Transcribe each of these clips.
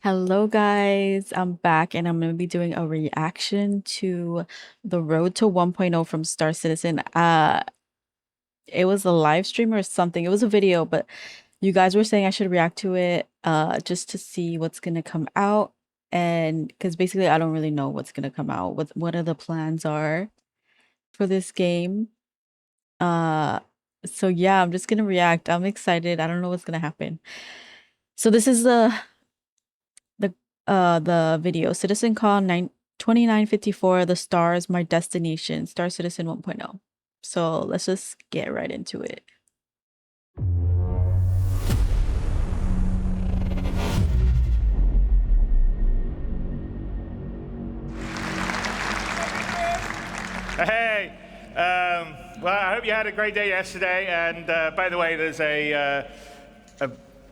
Hello guys, I'm back and I'm going to be doing a reaction to the Road to 1.0 from Star Citizen. It was a live stream or something. It was a video, but you guys were saying I should react to it just to see what's going to come out, and because basically I don't really know what's going to come out. What are the plans are for this game. Uh so yeah, I'm just going to react. I'm excited. I don't know what's going to happen. So this is the the video Citizen Call 2954, the stars, my destination, Star Citizen 1.0. So let's just get right into it. Hey, well, I hope you had a great day yesterday. And by the way, there's a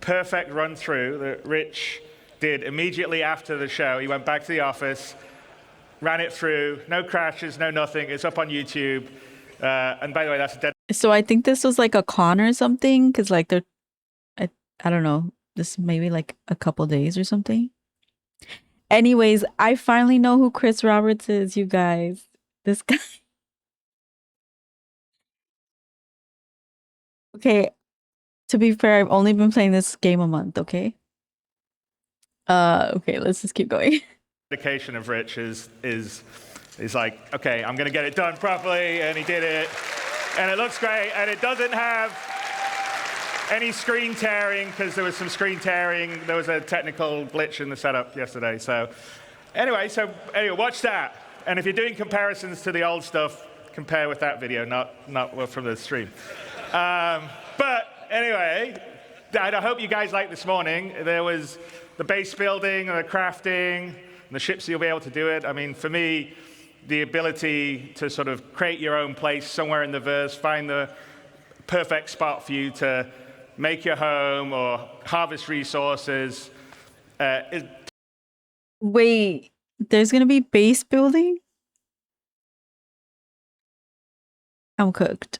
perfect run through that Rich did immediately after the show. He went back to the office, ran it through, no crashes, no nothing. It's up on YouTube. And by the way, that's a dead. So I think this was like a con or something, because like I don't know, this maybe like a couple days or something. Anyways, I finally know who Chris Roberts is, you guys. This guy. Okay, to be fair, I've only been playing this game a month, okay? Okay, let's just keep going. Dedication of Rich is like, okay, I'm going to get it done properly, and he did it, and it looks great, and it doesn't have any screen tearing, because there was some screen tearing. There was a technical glitch in the setup yesterday. So anyway, watch that, and if you're doing comparisons to the old stuff, compare with that video, not from the stream. But anyway, I hope you guys liked this morning. There was the base building and the crafting and the ships, you'll be able to do it. I mean, for me, the ability to sort of create your own place somewhere in the verse, find the perfect spot for you to make your home or harvest resources. Wait, there's gonna be base building? I'm cooked.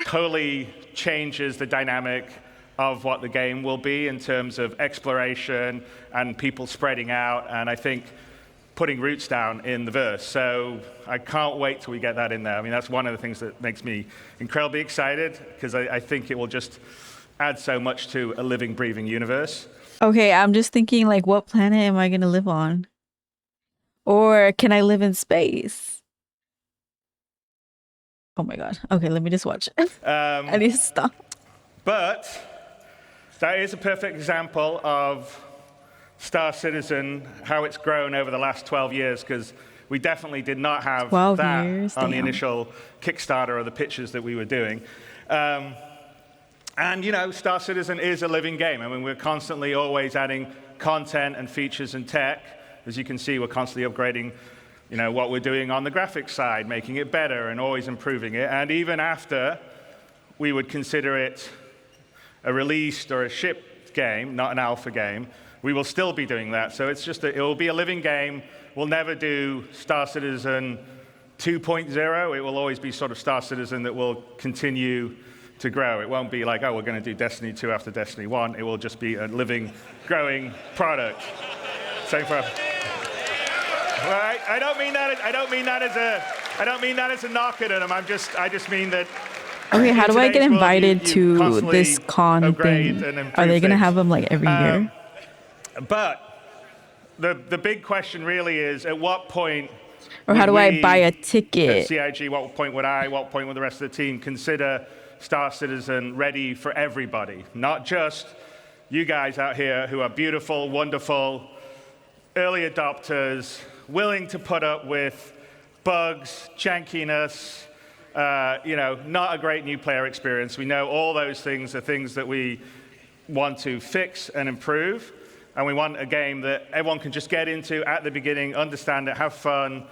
Totally changes the dynamic of what the game will be in terms of exploration and people spreading out, and I think putting roots down in the verse. So I can't wait till we get that in there. I mean, that's one of the things that makes me incredibly excited, because I think it will just add so much to a living, breathing universe. Okay, I'm just thinking, like, what planet am I gonna live on? Or can I live in space? Oh my god. Okay, let me just watch it. I need to stop. But that is a perfect example of Star Citizen, how it's grown over the last 12 years, because we definitely did not have 12 that years, on the damn. initial Kickstarter or the pitches that we were doing. And, you know, Star Citizen is a living game. I mean, we're constantly always adding content and features and tech. As you can see, we're constantly upgrading, you know, what we're doing on the graphics side, making it better and always improving it. And even after we would consider it a released or a shipped game, not an alpha game, we will still be doing that. So it's just, it will be a living game. We'll never do Star Citizen 2.0. It will always be sort of Star Citizen that will continue to grow. It won't be like, oh, we're going to do Destiny 2 after Destiny 1. It will just be a living, growing product. Same for. Well, I don't mean that as a knock at them. I just mean that. Okay, how do I get invited to this con thing? Are they gonna have them like every year? But the big question really is, at what point? Or how do I buy a ticket? At CIG, what point would the rest of the team consider Star Citizen ready for everybody? Not just you guys out here who are beautiful, wonderful, early adopters, willing to put up with bugs, jankiness, you know, not a great new player experience. We know all those things are things that we want to fix and improve, and we want a game that everyone can just get into at the beginning, understand it, have fun,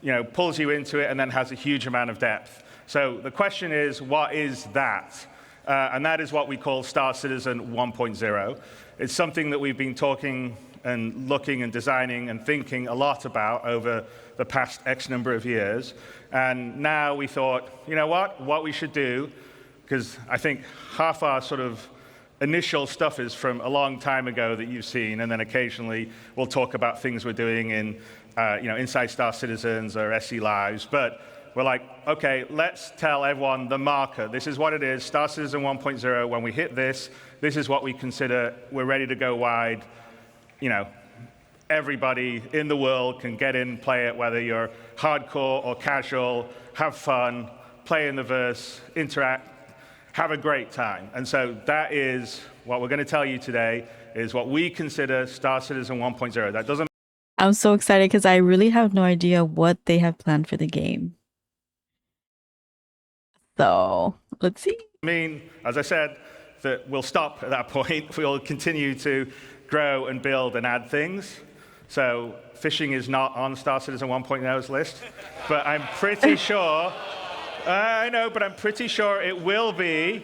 you know, pulls you into it, and then has a huge amount of depth. So the question is, what is that? And that is what we call Star Citizen 1.0. It's something that we've been talking and looking and designing and thinking a lot about over the past X number of years. And now we thought, you know what we should do, because I think half our sort of initial stuff is from a long time ago that you've seen, and then occasionally we'll talk about things we're doing in, inside Star Citizens or SE Lives. But we're like, okay, let's tell everyone the marker. This is what it is, Star Citizen 1.0. When we hit this, this is what we consider we're ready to go wide. Everybody in the world can get in, play it, whether you're hardcore or casual, have fun, play in the verse, interact, have a great time. And so that is what we're going to tell you today, is what we consider Star Citizen 1.0. That doesn't I'm so excited because I really have no idea what they have planned for the game. So let's see. mean, as I said, that we'll stop at that point. We'll continue to grow and build and add things. So fishing is not on Star Citizen 1.0's list, but I'm pretty sure, I know, but I'm pretty sure it will be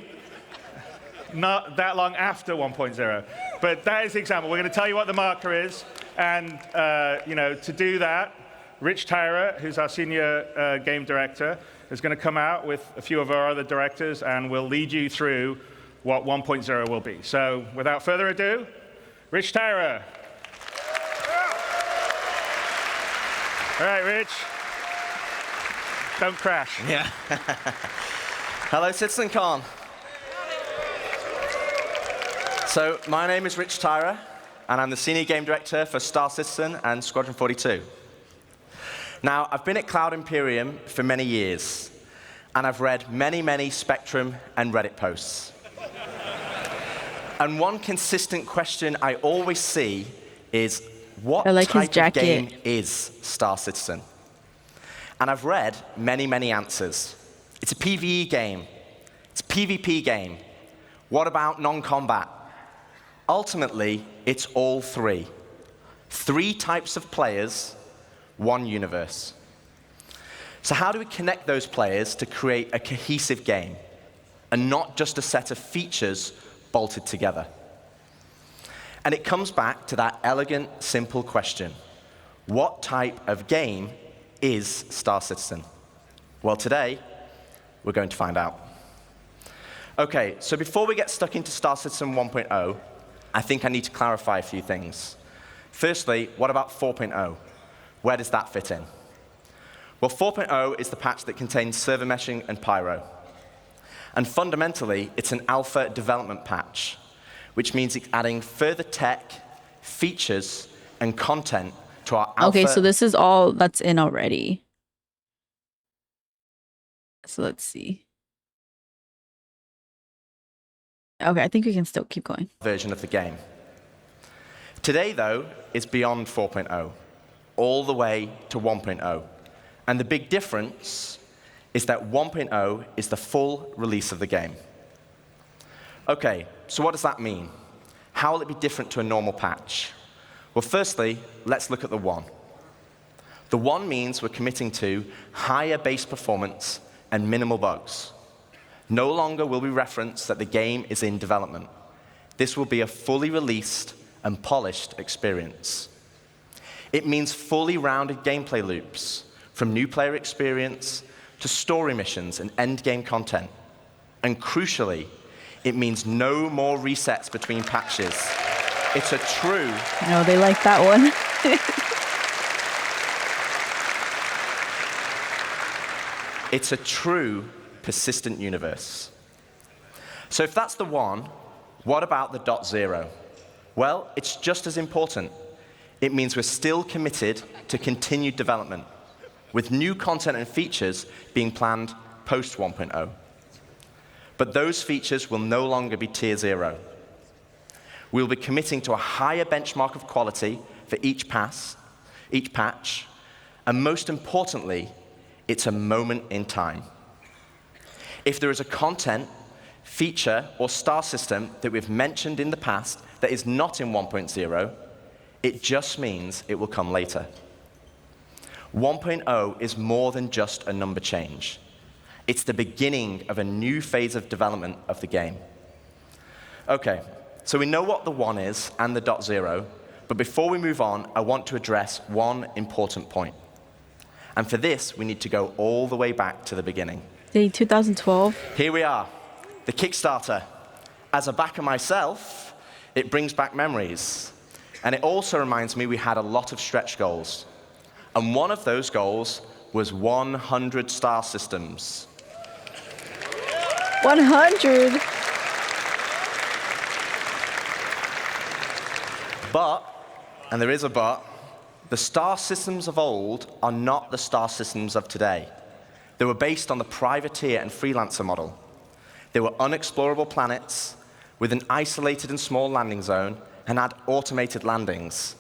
not that long after 1.0. But that is the example. We're going to tell you what the marker is. And, to do that, Rich Tyra, who's our senior game director, is going to come out with a few of our other directors, and we'll lead you through what 1.0 will be. So without further ado, Rich Tyra. All right, Rich. Don't crash. Yeah. Hello, CitizenCon. So my name is Rich Tyra, and I'm the Senior Game Director for Star Citizen and Squadron 42. Now, I've been at Cloud Imperium for many years, and I've read many, many Spectrum and Reddit posts. And one consistent question I always see is, what type of game is Star Citizen? And I've read many, many answers. It's a PVE game. It's a PvP game. What about non-combat? Ultimately, it's all three. 3 types of players, 1 universe. So how do we connect those players to create a cohesive game, and not just a set of features bolted together? And it comes back to that elegant, simple question. What type of game is Star Citizen? Well, today, we're going to find out. OK, so before we get stuck into Star Citizen 1.0, I think I need to clarify a few things. Firstly, what about 4.0? Where does that fit in? Well, 4.0 is the patch that contains server meshing and pyro. And fundamentally, it's an alpha development patch, which means it's adding further tech, features, and content to our alpha. Okay, so this is all that's in already. So let's see. Okay, I think we can still keep going. Version of the game. Today, though, is beyond 4.0, all the way to 1.0. And the big difference is that 1.0 is the full release of the game. OK, so what does that mean? How will it be different to a normal patch? Well, firstly, let's look at the 1. The 1 means we're committing to higher base performance and minimal bugs. No longer will we reference that the game is in development. This will be a fully released and polished experience. It means fully rounded gameplay loops, from new player experience to story missions and endgame content. And crucially, it means no more resets between patches. It's a true... No, they like that one. It's a true persistent universe. So if that's the 1, what about the .0? Well, it's just as important. It means we're still committed to continued development, with new content and features being planned post 1.0. But those features will no longer be tier 0. We'll be committing to a higher benchmark of quality for each patch, and most importantly, it's a moment in time. If there is a content, feature, or star system that we've mentioned in the past that is not in 1.0, it just means it will come later. 1.0 is more than just a number change. It's the beginning of a new phase of development of the game. OK, so we know what the 1 is and the .0, but before we move on, I want to address one important point. And for this, we need to go all the way back to the beginning. Say 2012. Here we are, the Kickstarter. As a backer myself, it brings back memories. And it also reminds me we had a lot of stretch goals. And one of those goals was 100 star systems. 100? But, and there is a but, the star systems of old are not the star systems of today. They were based on the privateer and freelancer model. They were unexplorable planets with an isolated and small landing zone and had automated landings.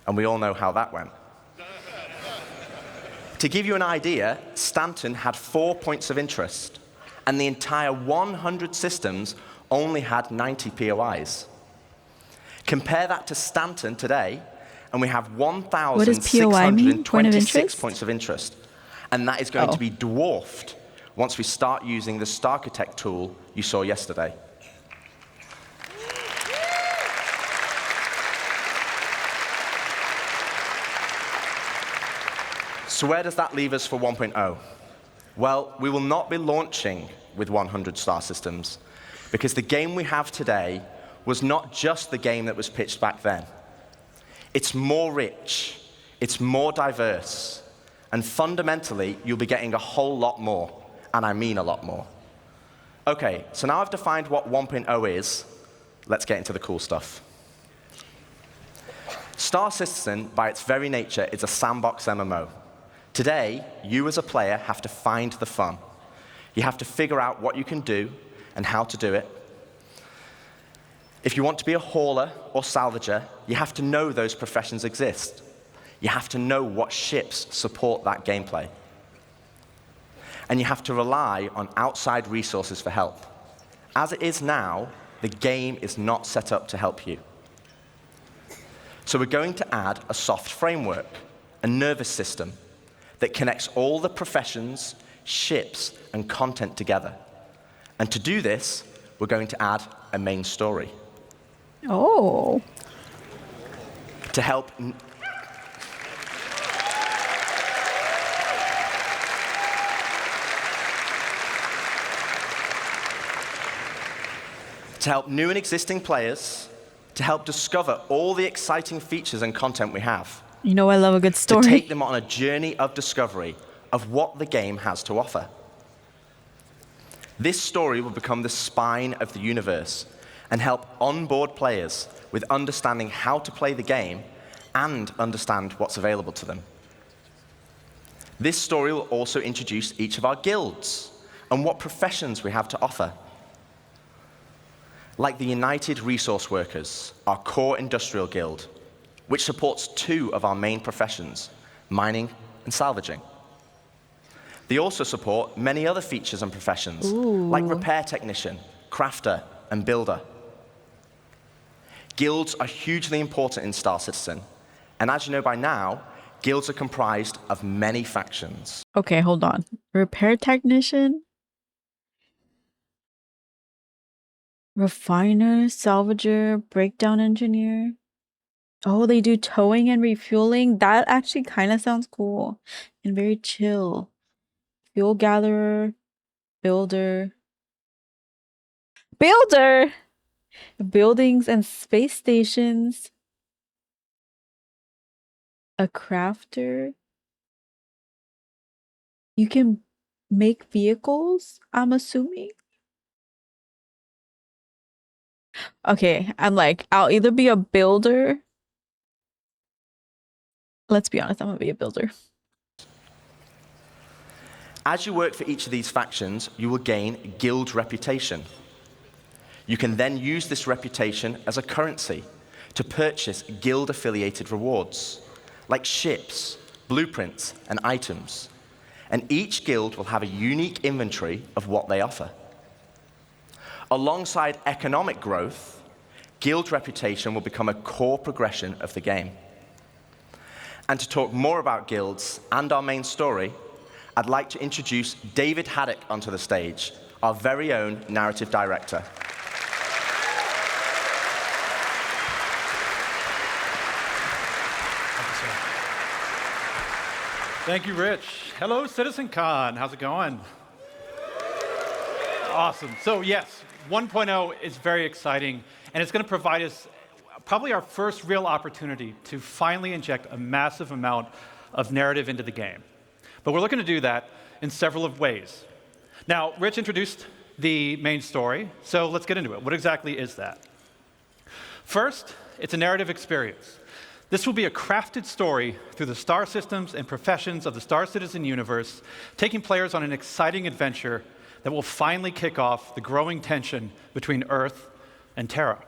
And we all know how that went. To give you an idea, Stanton had 4 points of interest, and the entire 100 systems only had 90 POIs. Compare that to Stanton today, and we have 1,626 points of interest. And that is going to be dwarfed once we start using the Starchitect tool you saw yesterday. So where does that leave us for 1.0? Well, we will not be launching with 100 star systems, because the game we have today was not just the game that was pitched back then. It's more rich, it's more diverse, and fundamentally, you'll be getting a whole lot more, and I mean a lot more. Okay, so now I've defined what 1.0 is, let's get into the cool stuff. Star Citizen, by its very nature, is a sandbox MMO. Today, you as a player have to find the fun. You have to figure out what you can do and how to do it. If you want to be a hauler or salvager, you have to know those professions exist. You have to know what ships support that gameplay. And you have to rely on outside resources for help. As it is now, the game is not set up to help you. So we're going to add a soft framework, a nervous system, that connects all the professions, ships, and content together. And to do this, we're going to add a main story. Oh. To help new and existing players, to help discover all the exciting features and content we have. You know I love a good story. To take them on a journey of discovery of what the game has to offer. This story will become the spine of the universe and help onboard players with understanding how to play the game and understand what's available to them. This story will also introduce each of our guilds and what professions we have to offer. Like the United Resource Workers, our core industrial guild, which supports 2 of our main professions, mining and salvaging. They also support many other features and professions, like repair technician, crafter, and builder. Guilds are hugely important in Star Citizen, and as you know by now, guilds are comprised of many factions. Okay, hold on. Repair technician? Refiner, salvager, breakdown engineer. Oh, they do towing and refueling? That actually kind of sounds cool and very chill. Fuel gatherer, builder. Builder! Buildings and space stations. A crafter. You can make vehicles, I'm assuming. Okay, I'm like, I'll either be a builder. Let's be honest, I'm gonna be a builder. As you work for each of these factions, you will gain guild reputation. You can then use this reputation as a currency to purchase guild-affiliated rewards, like ships, blueprints, and items. And each guild will have a unique inventory of what they offer. Alongside economic growth, guild reputation will become a core progression of the game. And to talk more about guilds and our main story, I'd like to introduce David Haddock onto the stage, our very own narrative director. Thank you, Rich. Hello, CitizenCon. How's it going? Awesome. So yes, 1.0 is very exciting, and it's going to provide us probably our first real opportunity to finally inject a massive amount of narrative into the game. But we're looking to do that in several of ways. Now, Rich introduced the main story, so let's get into it. What exactly is that? First, it's a narrative experience. This will be a crafted story through the star systems and professions of the Star Citizen universe, taking players on an exciting adventure that will finally kick off the growing tension between Earth and Terra.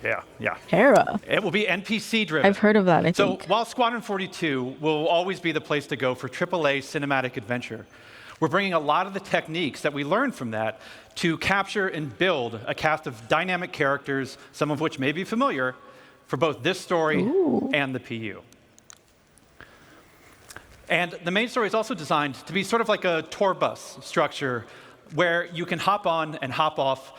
Yeah. Terra? It will be NPC-driven. I've heard of that, I think. So while Squadron 42 will always be the place to go for AAA cinematic adventure, we're bringing a lot of the techniques that we learned from that to capture and build a cast of dynamic characters, some of which may be familiar, for both this story and the PU. And the main story is also designed to be sort of like a tour bus structure where you can hop on and hop off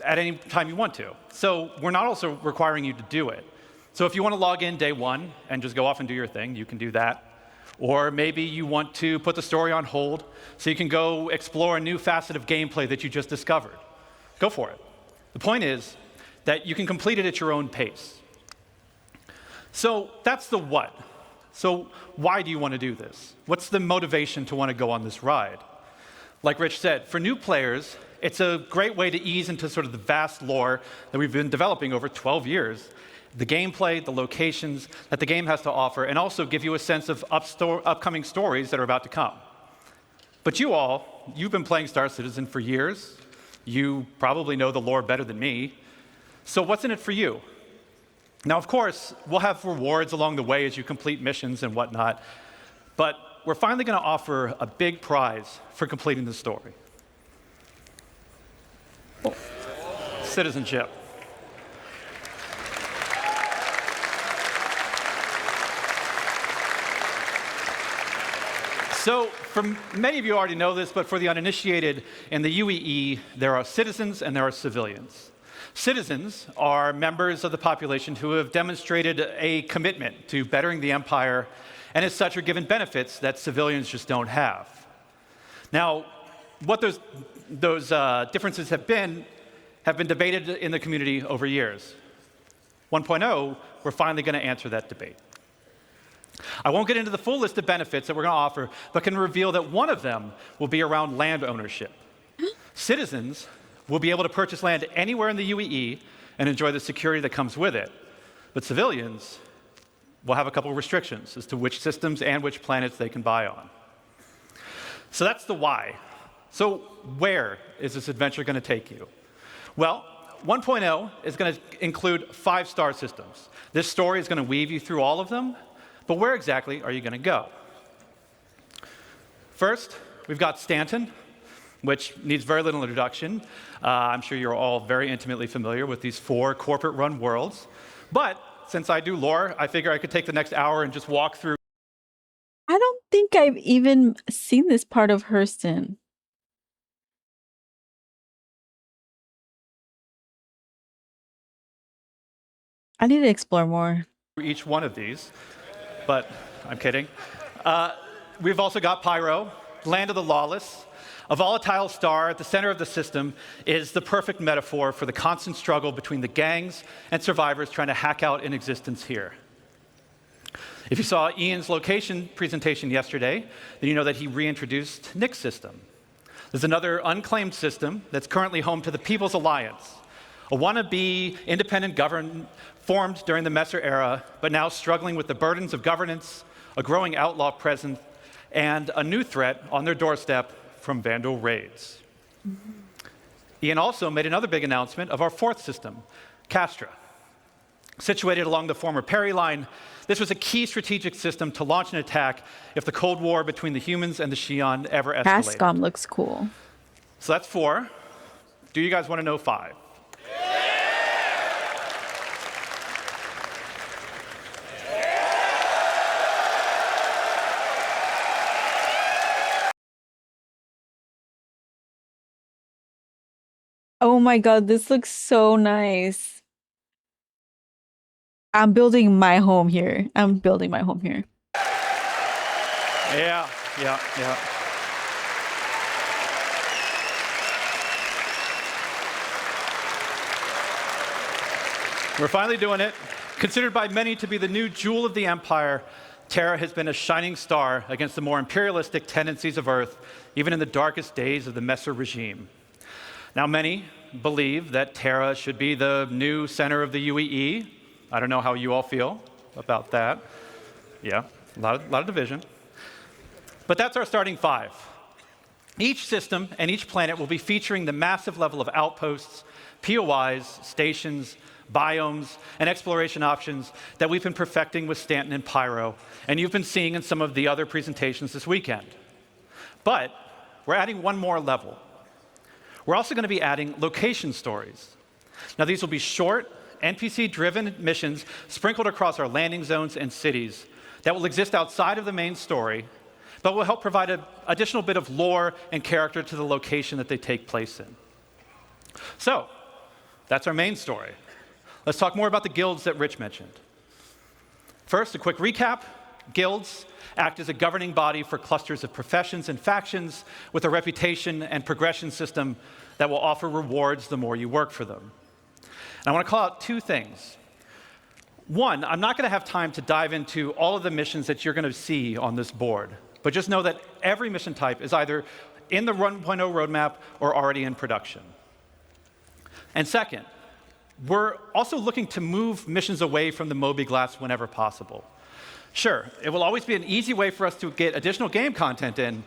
at any time you want to. So we're not also requiring you to do it. So if you want to log in day one and just go off and do your thing, you can do that. Or maybe you want to put the story on hold so you can go explore a new facet of gameplay that you just discovered. Go for it. The point is that you can complete it at your own pace. So that's the what. So why do you want to do this? What's the motivation to want to go on this ride? Like Rich said, for new players, it's a great way to ease into sort of the vast lore that we've been developing over 12 years, the gameplay, the locations that the game has to offer, and also give you a sense of upcoming stories that are about to come. But you've been playing Star Citizen for years. You probably know the lore better than me. So what's in it for you? Now, of course, we'll have rewards along the way as you complete missions and whatnot, but we're finally going to offer a big prize for completing the story. Citizenship. So, many of you already know this, but for the uninitiated, in the UEE, there are citizens and there are civilians. Citizens are members of the population who have demonstrated a commitment to bettering the empire, and as such are given benefits that civilians just don't have. Now, what those differences have been debated in the community over years. 1.0, we're finally going to answer that debate. I won't get into the full list of benefits that we're going to offer, but can reveal that one of them will be around land ownership. Citizens will be able to purchase land anywhere in the UEE and enjoy the security that comes with it. But civilians will have a couple of restrictions as to which systems and which planets they can buy on. So that's the why. So where is this adventure going to take you? Well, 1.0 is going to include 5 star systems. This story is going to weave you through all of them, but where exactly are you going to go? First, we've got Stanton, which needs very little introduction. I'm sure you're all very intimately familiar with these 4 corporate-run worlds. But since I do lore, I figure I could take the next hour and just walk through. I don't think I've even seen this part of Hurston. I need to explore more. Each one of these, but I'm kidding. We've also got Pyro, Land of the Lawless. A volatile star at the center of the system is the perfect metaphor for the constant struggle between the gangs and survivors trying to hack out an existence here. If you saw Ian's location presentation yesterday, then you know that he reintroduced Nick's system. There's another unclaimed system that's currently home to the People's Alliance, a wannabe independent government formed during the Messer era, but now struggling with the burdens of governance, a growing outlaw presence, and a new threat on their doorstep from Vandal raids. Ian also made another big announcement of our 4th system, Castra. Situated along the former Perry line, this was a key strategic system to launch an attack if the Cold War between the humans and the Xi'an ever escalated. Cascom looks cool. So that's 4. Do you guys want to know 5? Oh my god, this looks so nice. I'm building my home here. Yeah. We're finally doing it. Considered by many to be the new jewel of the Empire, Terra has been a shining star against the more imperialistic tendencies of Earth, even in the darkest days of the Messer regime. Now, many believe that Terra should be the new center of the UEE. I don't know how you all feel about that. Yeah, a lot of division. But that's our starting 5. Each system and each planet will be featuring the massive level of outposts, POIs, stations, biomes, and exploration options that we've been perfecting with Stanton and Pyro, and you've been seeing in some of the other presentations this weekend. But we're adding one more level. We're also going to be adding location stories. Now, these will be short, NPC-driven missions sprinkled across our landing zones and cities that will exist outside of the main story, but will help provide an additional bit of lore and character to the location that they take place in. So, that's our main story. Let's talk more about the guilds that Rich mentioned. First, a quick recap. Guilds act as a governing body for clusters of professions and factions with a reputation and progression system that will offer rewards the more you work for them. And I want to call out 2 things. One, I'm not going to have time to dive into all of the missions that you're going to see on this board, but just know that every mission type is either in the 1.0 roadmap or already in production. And second, we're also looking to move missions away from the Moby-Glass whenever possible. Sure, it will always be an easy way for us to get additional game content in,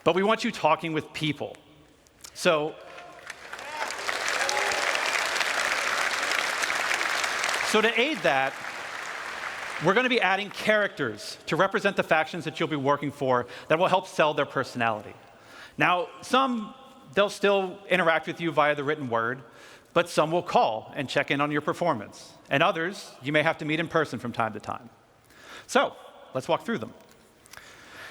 but we want you talking with people. So to aid that, we're going to be adding characters to represent the factions that you'll be working for that will help sell their personality. Now, some, they'll still interact with you via the written word, but some will call and check in on your performance. And others, you may have to meet in person from time to time. So, let's walk through them.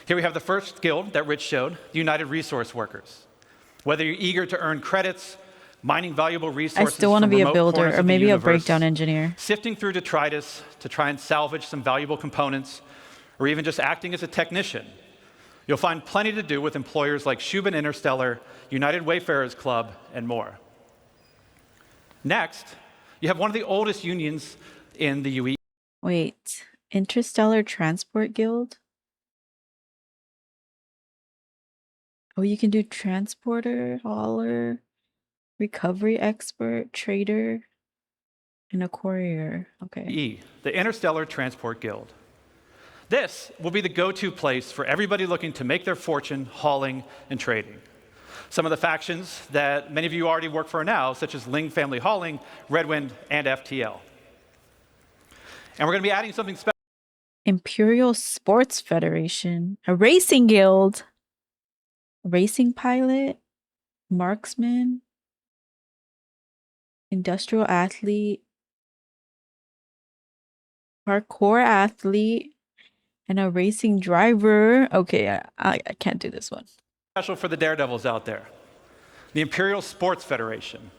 Here we have the first guild that Rich showed, the United Resource Workers. Whether you're eager to earn credits, mining valuable resources I still want to from be a remote builder corners or of the maybe a universe, breakdown engineer. sifting through detritus to try and salvage some valuable components, or even just acting as a technician, you'll find plenty to do with employers like Shubin Interstellar, United Wayfarers Club, and more. Next, you have one of the oldest unions in the UE. Wait, Interstellar Transport Guild? Oh, you can do transporter, hauler, recovery expert, trader, and a courier. Okay. The Interstellar Transport Guild. This will be the go-to place for everybody looking to make their fortune hauling and trading. Some of the factions that many of you already work for now, such as Ling Family Hauling, Redwind, and FTL. And we're going to be adding something special. Imperial Sports Federation, a racing guild, racing pilot, marksman, industrial athlete, parkour athlete, and a racing driver. Okay, I can't do this one. Special for the daredevils out there. The Imperial Sports Federation.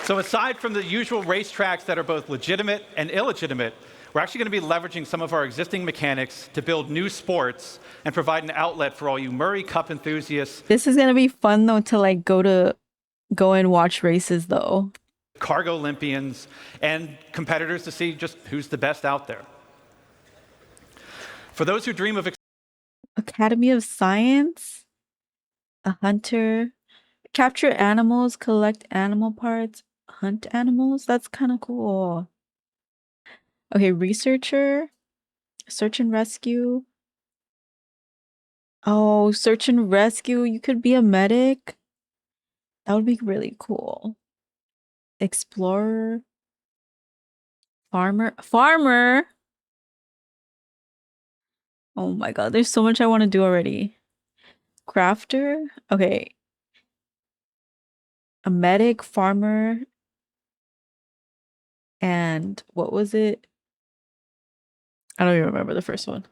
So aside from the usual racetracks that are both legitimate and illegitimate, we're actually going to be leveraging some of our existing mechanics to build new sports and provide an outlet for all you Murray Cup enthusiasts. This is going to be fun though to like go and watch races though. Cargo Olympians and competitors to see just who's the best out there. For those who dream of Academy of Science, a hunter, capture animals, collect animal parts, hunt animals. That's kind of cool. Okay, researcher, search and rescue. Oh, search and rescue. You could be a medic. That would be really cool. Explorer, farmer. Oh my god, there's so much I want to do already. Crafter. Okay. A medic, farmer, and what was it? I don't even remember the first one.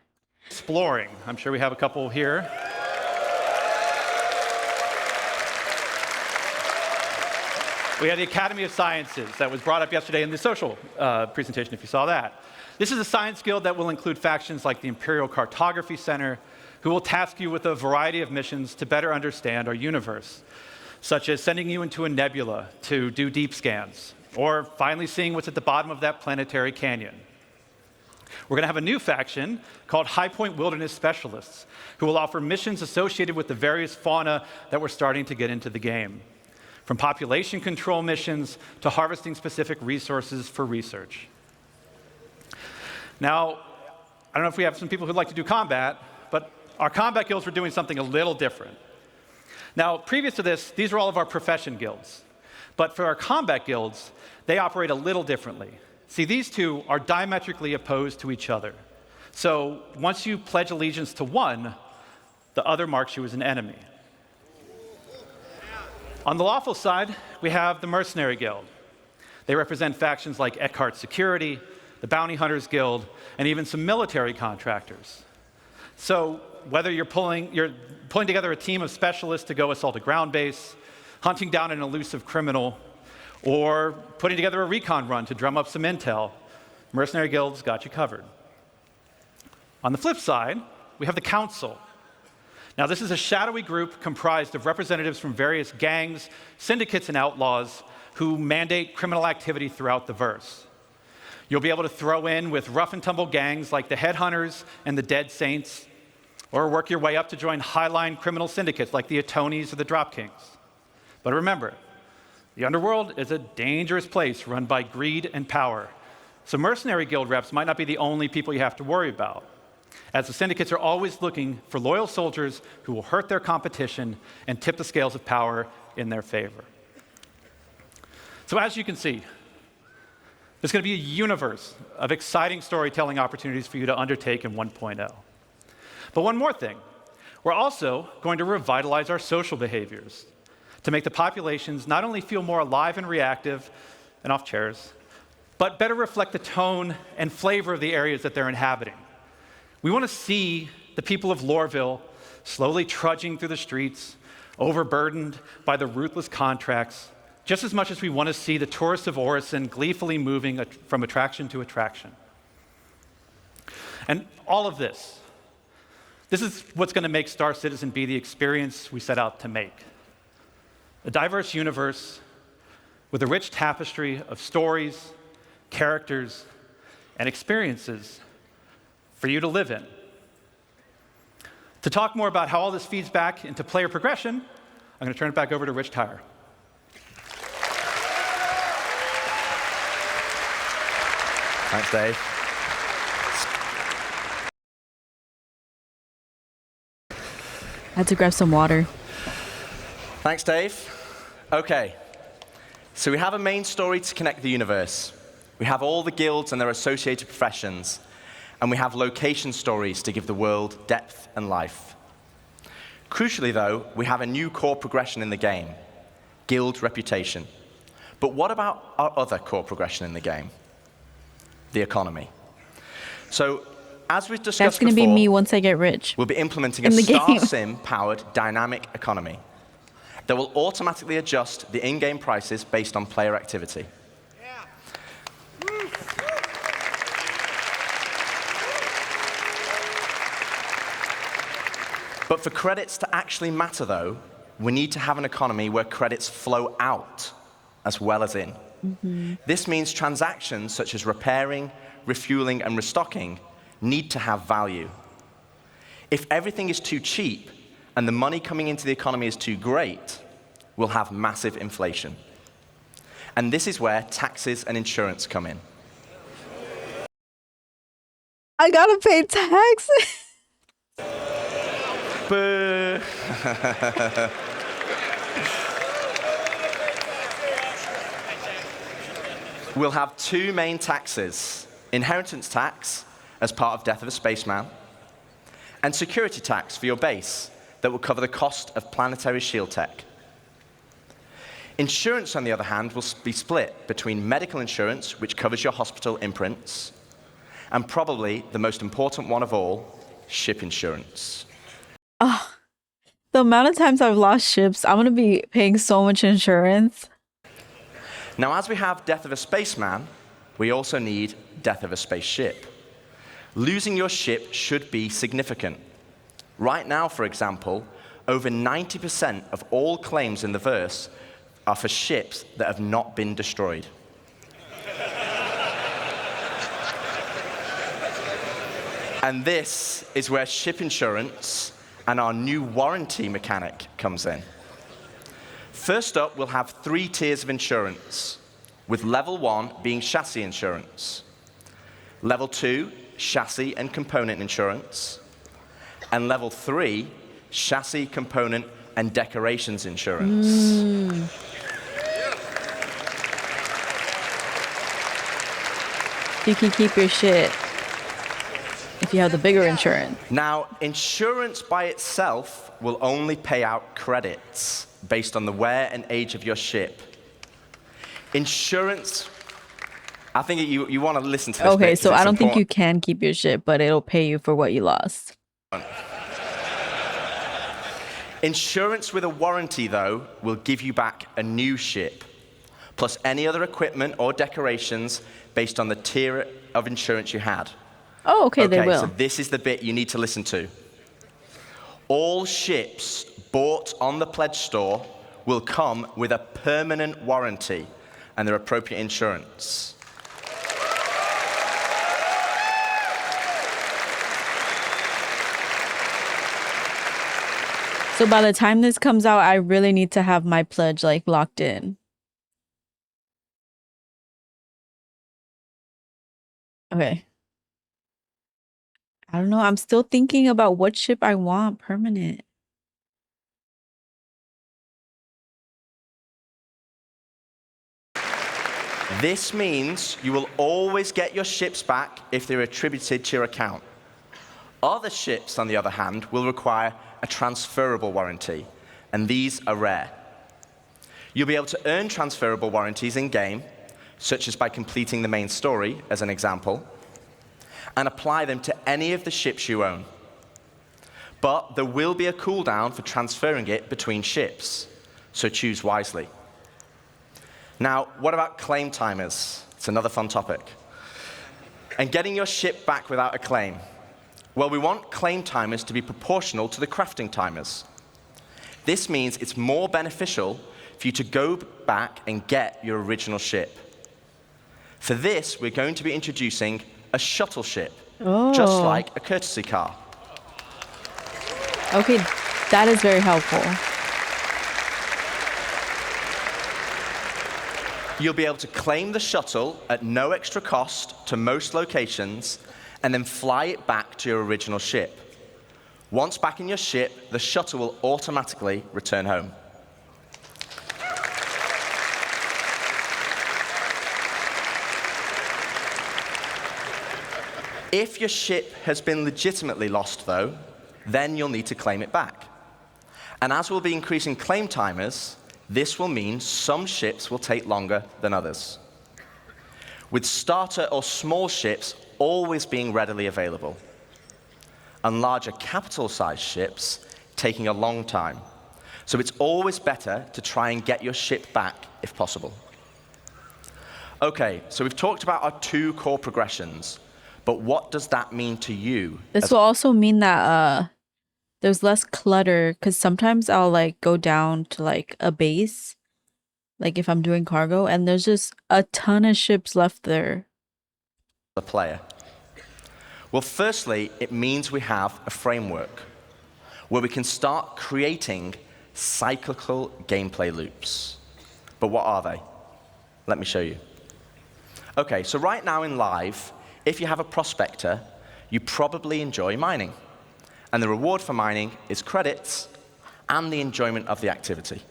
exploring. I'm sure we have a couple here. We had the Academy of Sciences that was brought up yesterday in the social presentation, if you saw that. This is a science guild that will include factions like the Imperial Cartography Center, who will task you with a variety of missions to better understand our universe, such as sending you into a nebula to do deep scans, or finally seeing what's at the bottom of that planetary canyon. We're going to have a new faction called High Point Wilderness Specialists, who will offer missions associated with the various fauna that we're starting to get into the game, from population control missions to harvesting specific resources for research. Now, I don't know if we have some people who'd like to do combat, but our combat guilds were doing something a little different. Now, previous to this, these are all of our profession guilds. But for our combat guilds, they operate a little differently. See, these two are diametrically opposed to each other. So once you pledge allegiance to one, the other marks you as an enemy. On the lawful side, we have the Mercenary Guild. They represent factions like Eckhart Security, the Bounty Hunters Guild, and even some military contractors. So whether you're pulling together a team of specialists to go assault a ground base, hunting down an elusive criminal, or putting together a recon run to drum up some intel, Mercenary Guild's got you covered. On the flip side, we have the Council. Now, this is a shadowy group comprised of representatives from various gangs, syndicates, and outlaws who mandate criminal activity throughout the verse. You'll be able to throw in with rough-and-tumble gangs like the Headhunters and the Dead Saints, or work your way up to join highline criminal syndicates like the Atonis or the Drop Kings. But remember, the underworld is a dangerous place run by greed and power. So Mercenary Guild reps might not be the only people you have to worry about, as the syndicates are always looking for loyal soldiers who will hurt their competition and tip the scales of power in their favor. So as you can see, there's going to be a universe of exciting storytelling opportunities for you to undertake in 1.0. But one more thing, we're also going to revitalize our social behaviors to make the populations not only feel more alive and reactive and off chairs, but better reflect the tone and flavor of the areas that they're inhabiting. We want to see the people of Loreville slowly trudging through the streets, overburdened by the ruthless contracts, just as much as we want to see the tourists of Orison gleefully moving from attraction to attraction. And all of this is what's going to make Star Citizen be the experience we set out to make. A diverse universe with a rich tapestry of stories, characters, and experiences for you to live in. To talk more about how all this feeds back into player progression, I'm going to turn it back over to Rich Tyre. Thanks, Dave. I had to grab some water. Thanks, Dave. Okay, so we have a main story to connect the universe. We have all the guilds and their associated professions, and we have location stories to give the world depth and life. Crucially, though, we have a new core progression in the game, guild reputation. But what about our other core progression in the game? The economy. So, as we've discussed That's going to be me once I get rich. We'll be implementing a Star Sim-powered dynamic economy that will automatically adjust the in-game prices based on player activity. But for credits to actually matter, though, we need to have an economy where credits flow out as well as in. Mm-hmm. This means transactions such as repairing, refueling, and restocking need to have value. If everything is too cheap and the money coming into the economy is too great, we'll have massive inflation. And this is where taxes and insurance come in. I gotta pay taxes. Boo. We'll have two main taxes: inheritance tax as part of Death of a Spaceman, and security tax for your base that will cover the cost of planetary shield tech. Insurance, on the other hand, will be split between medical insurance, which covers your hospital imprints, and probably the most important one of all, ship insurance. Oh, the amount of times I've lost ships, I'm going to be paying so much insurance. Now, as we have Death of a Spaceman, we also need Death of a Spaceship. Losing your ship should be significant. Right now, for example, over 90% of all claims in the verse are for ships that have not been destroyed. And this is where ship insurance and our new warranty mechanic comes in. First up, we'll have 3 tiers of insurance, with level 1 being chassis insurance, level 2, chassis and component insurance, and level 3, chassis, component, and decorations insurance. You can keep your shit if you have the bigger insurance. Now, insurance by itself will only pay out credits based on the wear and age of your ship. Insurance, I think you want to listen to this. Okay, so I don't think you can keep your ship, but it'll pay you for what you lost. Insurance with a warranty, though, will give you back a new ship, plus any other equipment or decorations based on the tier of insurance you had. Oh, okay, they will. So this is the bit you need to listen to. All ships bought on the pledge store will come with a permanent warranty and their appropriate insurance. So by the time this comes out, I really need to have my pledge like locked in. Okay. I don't know. I'm still thinking about what ship I want permanent. This means you will always get your ships back if they're attributed to your account. Other ships, on the other hand, will require a transferable warranty, and these are rare. You'll be able to earn transferable warranties in-game, such as by completing the main story, as an example, and apply them to any of the ships you own. But there will be a cooldown for transferring it between ships, so choose wisely. Now, what about claim timers? It's another fun topic. And getting your ship back without a claim. Well, we want claim timers to be proportional to the crafting timers. This means it's more beneficial for you to go back and get your original ship. For this, we're going to be introducing a shuttle ship, just like a courtesy car. Okay, that is very helpful. You'll be able to claim the shuttle at no extra cost to most locations and then fly it back to your original ship. Once back in your ship, the shuttle will automatically return home. If your ship has been legitimately lost, though, then you'll need to claim it back. And as we'll be increasing claim timers, this will mean some ships will take longer than others, with starter or small ships always being readily available, and larger capital-sized ships taking a long time. So it's always better to try and get your ship back if possible. Okay, so we've talked about our 2 core progressions, but what does that mean to you? This will also mean that there's less clutter, because sometimes I'll like go down to like a base, like if I'm doing cargo, and there's just a ton of ships left there. The player. Well, firstly, it means we have a framework where we can start creating cyclical gameplay loops. But what are they? Let me show you. Okay, so right now in live, if you have a prospector, you probably enjoy mining. And the reward for mining is credits and the enjoyment of the activity.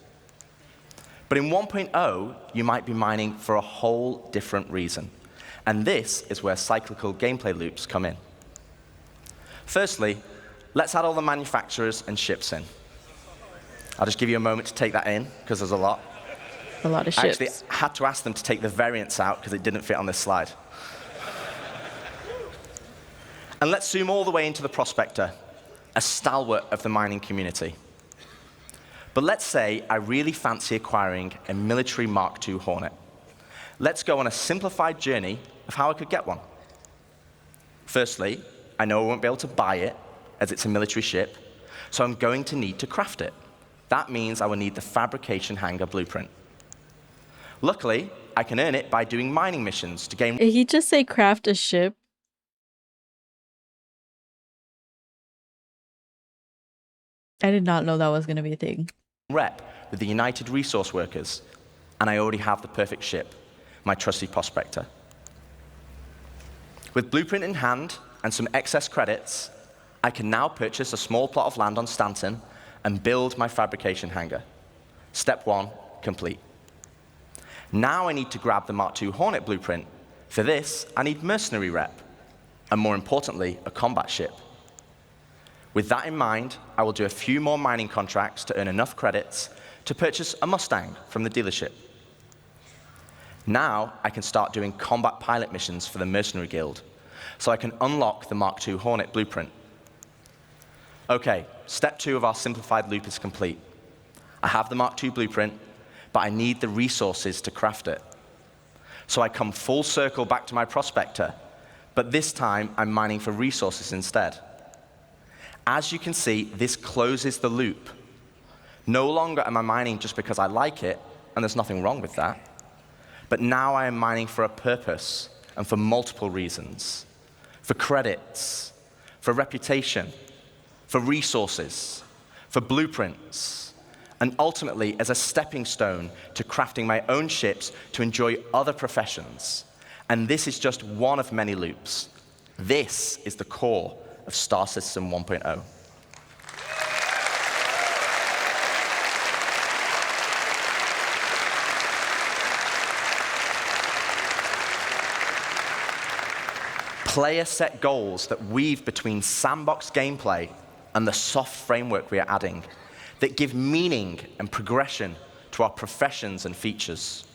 But in 1.0, you might be mining for a whole different reason. And this is where cyclical gameplay loops come in. Firstly, let's add all the manufacturers and ships in. I'll just give you a moment to take that in, because there's a lot. A lot of ships. I actually had to ask them to take the variants out, because it didn't fit on this slide. And let's zoom all the way into the prospector, a stalwart of the mining community. But let's say I really fancy acquiring a military Mark II Hornet. Let's go on a simplified journey of how I could get one. Firstly, I know I won't be able to buy it, as it's a military ship, So I'm going to need to craft it. That means I will need the fabrication hangar blueprint. Luckily, I can earn it by doing mining missions to gain... Did he just say craft a ship? I did not know that was going to be a thing. ...rep with the United Resource Workers, and I already have the perfect ship, my trusty prospector. With blueprint in hand and some excess credits, I can now purchase a small plot of land on Stanton and build my fabrication hangar. Step 1, complete. Now I need to grab the Mark II Hornet blueprint. For this, I need mercenary rep, and more importantly, a combat ship. With that in mind, I will do a few more mining contracts to earn enough credits to purchase a Mustang from the dealership. Now I can start doing combat pilot missions for the Mercenary Guild, so I can unlock the Mark II Hornet blueprint. Okay, step 2 of our simplified loop is complete. I have the Mark II blueprint, but I need the resources to craft it. So I come full circle back to my prospector, but this time I'm mining for resources instead. As you can see, this closes the loop. No longer am I mining just because I like it, and there's nothing wrong with that. But now I am mining for a purpose and for multiple reasons. For credits, for reputation, for resources, for blueprints, and ultimately as a stepping stone to crafting my own ships to enjoy other professions. And this is just one of many loops. This is the core of Star Citizen 1.0. Player set goals that weave between sandbox gameplay and the soft framework we are adding that give meaning and progression to our professions and features.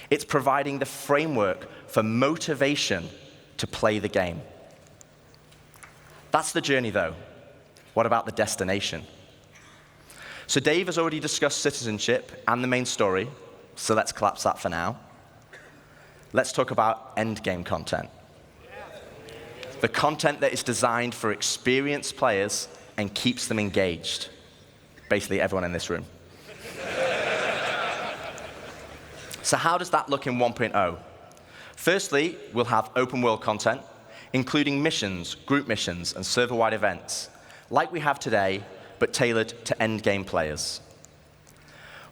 It's providing the framework for motivation to play the game. That's the journey, though. What about the destination? So Dave has already discussed citizenship and the main story, so let's collapse that for now. Let's talk about endgame content. The content that is designed for experienced players and keeps them engaged. Basically, everyone in this room. So how does that look in 1.0? Firstly, we'll have open world content, including missions, group missions, and server-wide events, like we have today, but tailored to endgame players.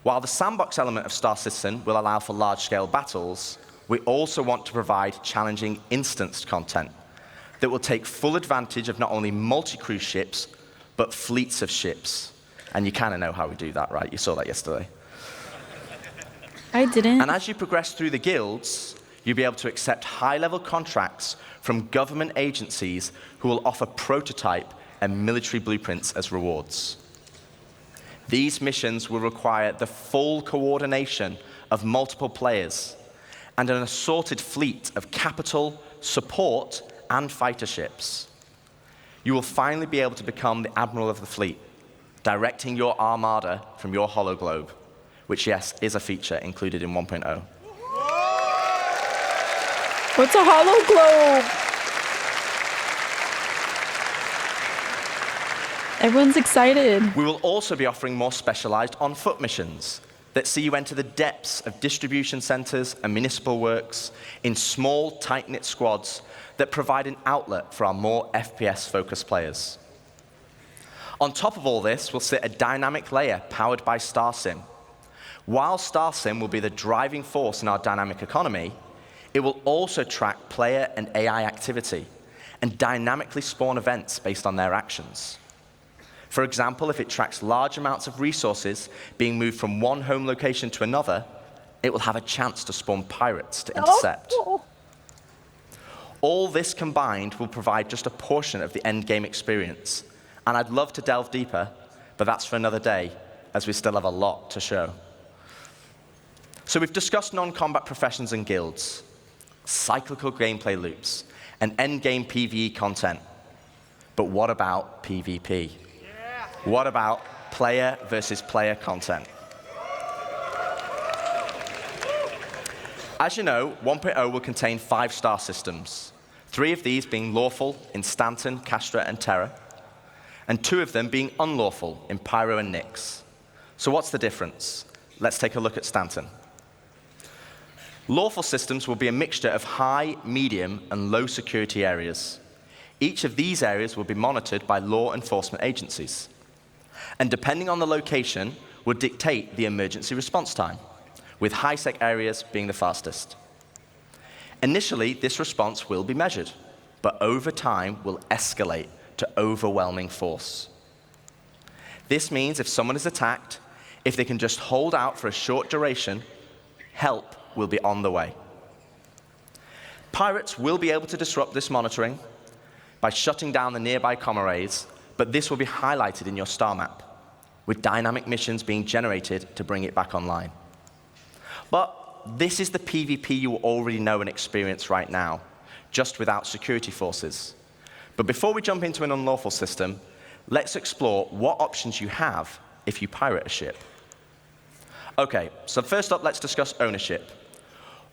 While the sandbox element of Star Citizen will allow for large-scale battles, we also want to provide challenging instanced content that will take full advantage of not only multi-crew ships, but fleets of ships. And you kind of know how we do that, right? You saw that yesterday. I didn't. And as you progress through the guilds, you'll be able to accept high-level contracts from government agencies who will offer prototype and military blueprints as rewards. These missions will require the full coordination of multiple players and an assorted fleet of capital, support, and fighter ships. You will finally be able to become the admiral of the fleet, directing your armada from your hologlobe, which, yes, is a feature included in 1.0. What's a hologlobe? Everyone's excited. We will also be offering more specialized on-foot missions that see you enter the depths of distribution centers and municipal works in small, tight-knit squads that provide an outlet for our more FPS-focused players. On top of all this will sit a dynamic layer powered by StarSim. While StarSim will be the driving force in our dynamic economy, it will also track player and AI activity and dynamically spawn events based on their actions. For example, if it tracks large amounts of resources being moved from one home location to another, it will have a chance to spawn pirates to intercept. Oh. All this combined will provide just a portion of the endgame experience. And I'd love to delve deeper, but that's for another day, as we still have a lot to show. So we've discussed non-combat professions and guilds, cyclical gameplay loops, and endgame PVE content. But what about PvP? Yeah. What about player versus player content? As you know, 1.0 will contain 5 star systems, 3 of these being lawful in Stanton, Castra, and Terra, and 2 of them being unlawful in Pyro and Nyx. So what's the difference? Let's take a look at Stanton. Lawful systems will be a mixture of high, medium, and low security areas. Each of these areas will be monitored by law enforcement agencies. And depending on the location, will dictate the emergency response time, with high-sec areas being the fastest. Initially, this response will be measured, but over time will escalate to overwhelming force. This means if someone is attacked, if they can just hold out for a short duration, help will be on the way. Pirates will be able to disrupt this monitoring by shutting down the nearby comm arrays, but this will be highlighted in your star map, with dynamic missions being generated to bring it back online. But this is the PvP you already know and experience right now, just without security forces. But before we jump into an unlawful system, let's explore what options you have if you pirate a ship. Okay, so first up, let's discuss ownership.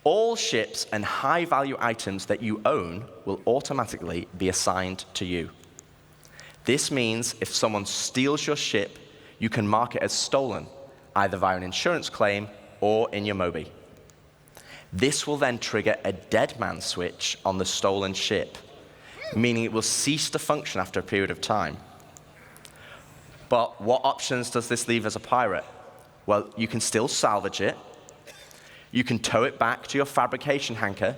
All ships and high-value items that you own will automatically be assigned to you. This means if someone steals your ship, you can mark it as stolen, either via an insurance claim or in your Moby. This will then trigger a dead man switch on the stolen ship, meaning it will cease to function after a period of time. But what options does this leave as a pirate? Well, you can still salvage it. You can tow it back to your fabrication hangar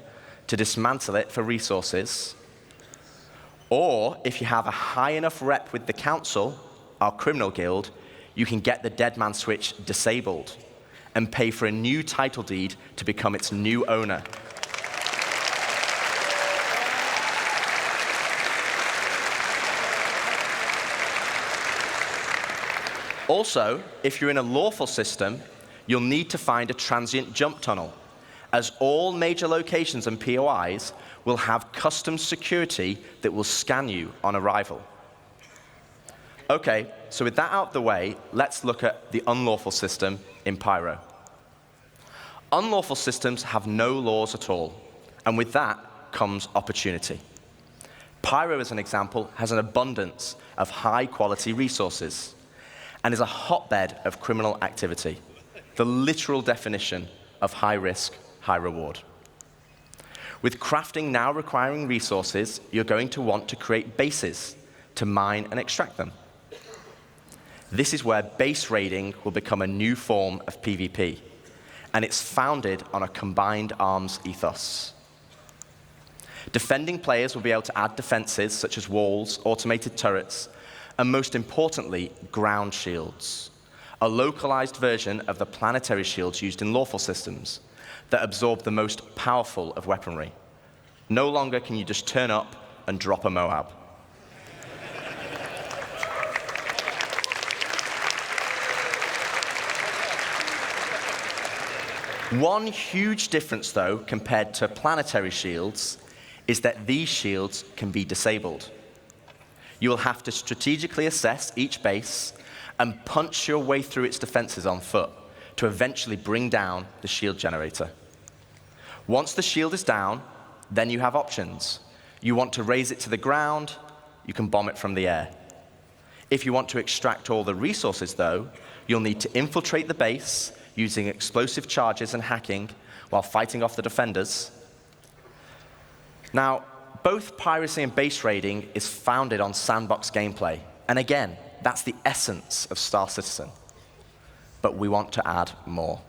to dismantle it for resources. Or, if you have a high enough rep with the council, our criminal guild, you can get the dead man switch disabled and pay for a new title deed to become its new owner. Also, if you're in a lawful system, you'll need to find a transient jump tunnel, as all major locations and POIs will have custom security that will scan you on arrival. Okay, so with that out of the way, let's look at the unlawful system in Pyro. Unlawful systems have no laws at all, and with that comes opportunity. Pyro, as an example, has an abundance of high-quality resources and is a hotbed of criminal activity, the literal definition of high risk, high reward. With crafting now requiring resources, you're going to want to create bases to mine and extract them. This is where base raiding will become a new form of PvP, and it's founded on a combined arms ethos. Defending players will be able to add defenses such as walls, automated turrets, and most importantly, ground shields, a localized version of the planetary shields used in lawful systems that absorb the most powerful of weaponry. No longer can you just turn up and drop a Moab. One huge difference, though, compared to planetary shields, is that these shields can be disabled. You will have to strategically assess each base and punch your way through its defenses on foot to eventually bring down the shield generator. Once the shield is down, then you have options. You want to raise it to the ground, you can bomb it from the air. If you want to extract all the resources, though, you'll need to infiltrate the base using explosive charges and hacking while fighting off the defenders. Now, both piracy and base raiding is founded on sandbox gameplay. And again, that's the essence of Star Citizen. But we want to add more.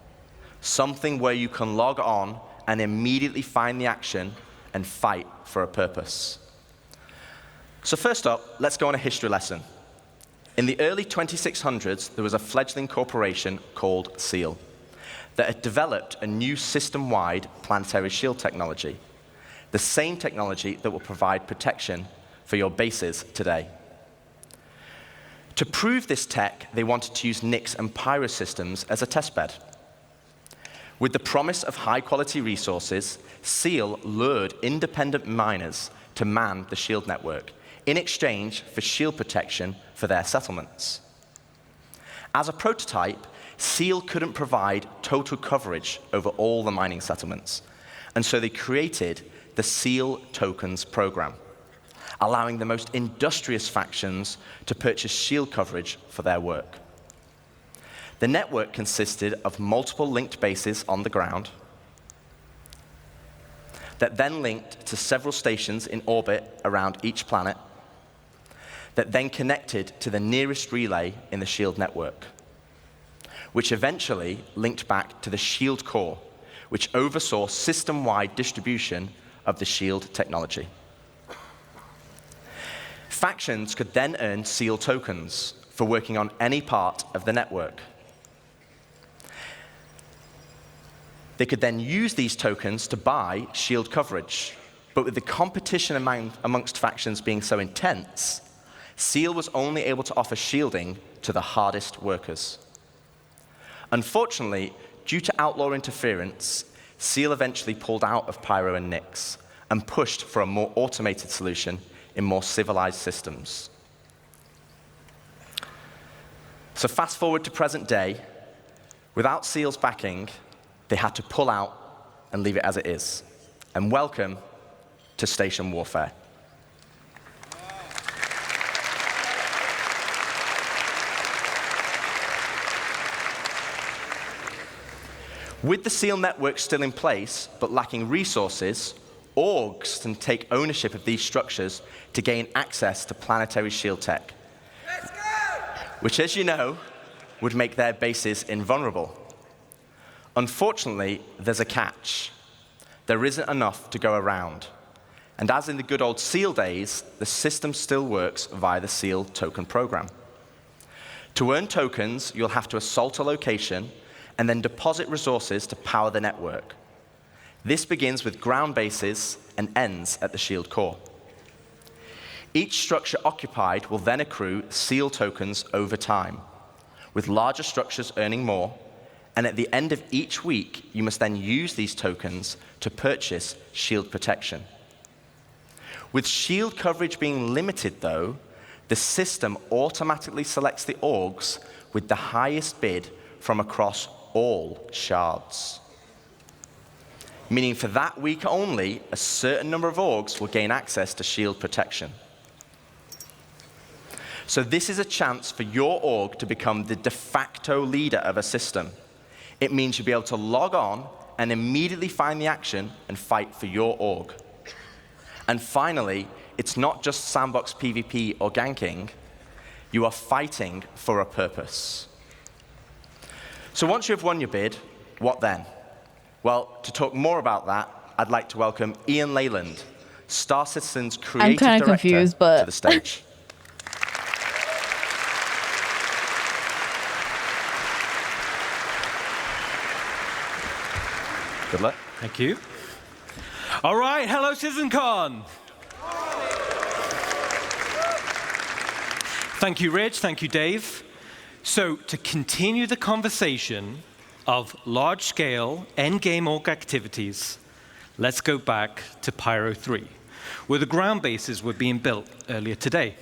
Something where you can log on and immediately find the action and fight for a purpose. So first up, let's go on a history lesson. In the early 2600s, there was a fledgling corporation called SEAL that had developed a new system-wide planetary shield technology, the same technology that will provide protection for your bases today. To prove this tech, they wanted to use Nyx and Pyro systems as a testbed. With the promise of high-quality resources, SEAL lured independent miners to man the shield network in exchange for shield protection for their settlements. As a prototype, SEAL couldn't provide total coverage over all the mining settlements, and so they created the SEAL Tokens program, allowing the most industrious factions to purchase shield coverage for their work. The network consisted of multiple linked bases on the ground that then linked to several stations in orbit around each planet that then connected to the nearest relay in the shield network, which eventually linked back to the shield core, which oversaw system-wide distribution of the shield technology. Factions could then earn SEAL tokens for working on any part of the network. They could then use these tokens to buy shield coverage, but with the competition amongst factions being so intense, SEAL was only able to offer shielding to the hardest workers. Unfortunately, due to outlaw interference, SEAL eventually pulled out of Pyro and Nyx and pushed for a more automated solution in more civilized systems. So fast forward to present day, without SEAL's backing, they had to pull out and leave it as it is. And welcome to station warfare. With the SEAL network still in place, but lacking resources, orgs can take ownership of these structures to gain access to planetary shield tech, which, as you know, would make their bases invulnerable. Unfortunately, there's a catch. There isn't enough to go around. And as in the good old SEAL days, the system still works via the SEAL token program. To earn tokens, you'll have to assault a location and then deposit resources to power the network. This begins with ground bases and ends at the shield core. Each structure occupied will then accrue SEAL tokens over time, with larger structures earning more, and at the end of each week, you must then use these tokens to purchase shield protection. With shield coverage being limited, though, the system automatically selects the orgs with the highest bid from across all shards. Meaning for that week only, a certain number of orgs will gain access to shield protection. So this is a chance for your org to become the de facto leader of a system. It means you'll be able to log on and immediately find the action and fight for your org. And finally, it's not just sandbox PvP or ganking. You are fighting for a purpose. So once you've won your bid, what then? Well, to talk more about that, I'd like to welcome Ian Leyland, Star Citizen's creative director, confused, but to the stage. Good luck. Thank you. All right, hello, CitizenCon. Thank you, Rich. Thank you, Dave. So to continue the conversation of large-scale endgame org activities, let's go back to Pyro 3, where the ground bases were being built earlier today.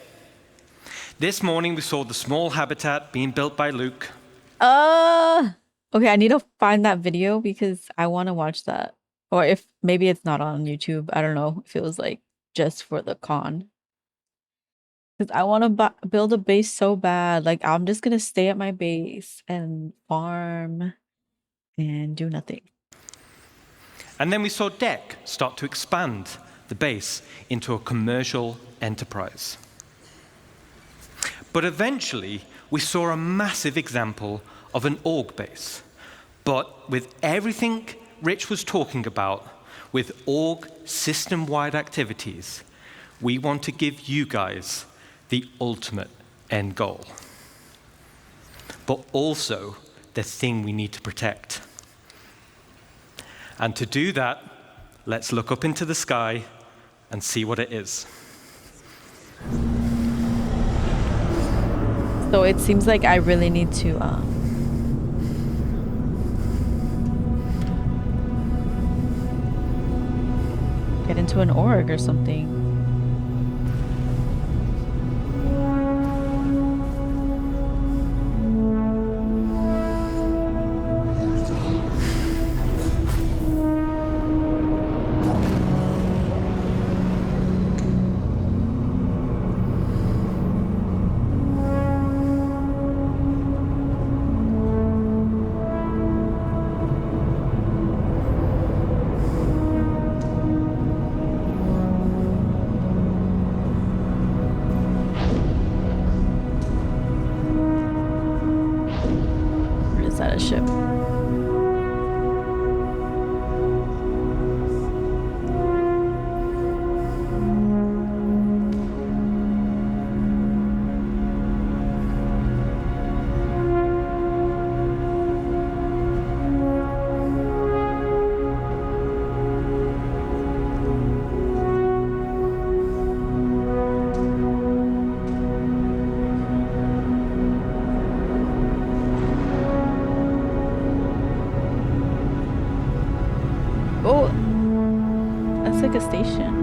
This morning, we saw the small habitat being built by Luke. Okay, I need to find that video because I want to watch that. Or if maybe it's not on YouTube. I don't know if it was like just for the con. Because I want to build a base so bad. Like, I'm just going to stay at my base and farm and do nothing. And then we saw Deck start to expand the base into a commercial enterprise. But eventually, we saw a massive example of an org base. But with everything Rich was talking about, with org system-wide activities, we want to give you guys the ultimate end goal. But also the thing we need to protect. And to do that, let's look up into the sky and see what it is. So it seems like I really need to get into an org or something. inside a ship. Oh, that's like a station.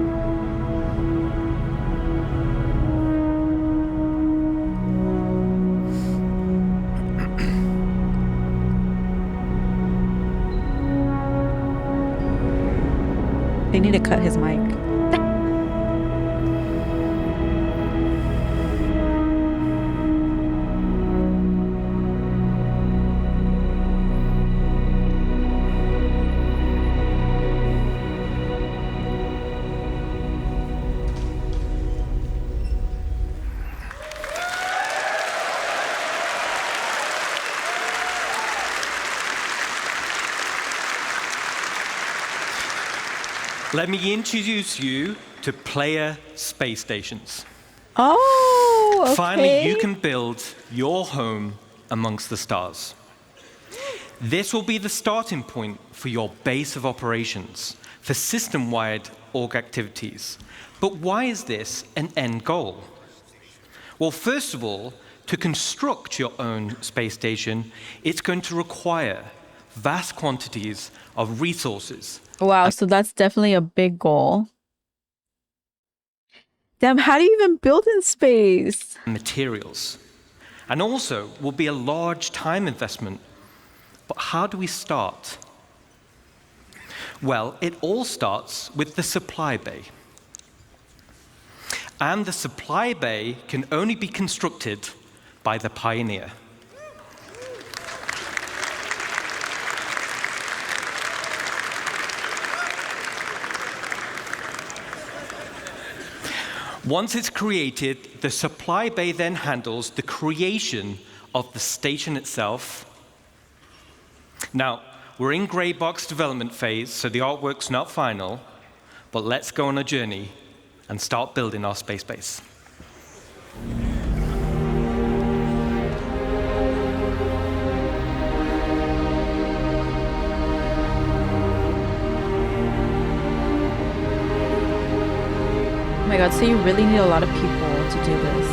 They need to cut his mic. Let me introduce you to player space stations. Oh, okay. Finally, you can build your home amongst the stars. This will be the starting point for your base of operations for system-wide org activities. But why is this an end goal? Well, first of all, to construct your own space station, it's going to require vast quantities of resources. Wow, so that's definitely a big goal. Damn, how do you even build in space? Materials. And also will be a large time investment. But how do we start? Well, it all starts with the supply bay. And the supply bay can only be constructed by the pioneer. Once it's created, the supply bay then handles the creation of the station itself. Now, we're in gray box development phase, so the artwork's not final, but let's go on a journey and start building our space base. Oh my god, so you really need a lot of people to do this.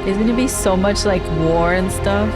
Isn't it be so much like war and stuff?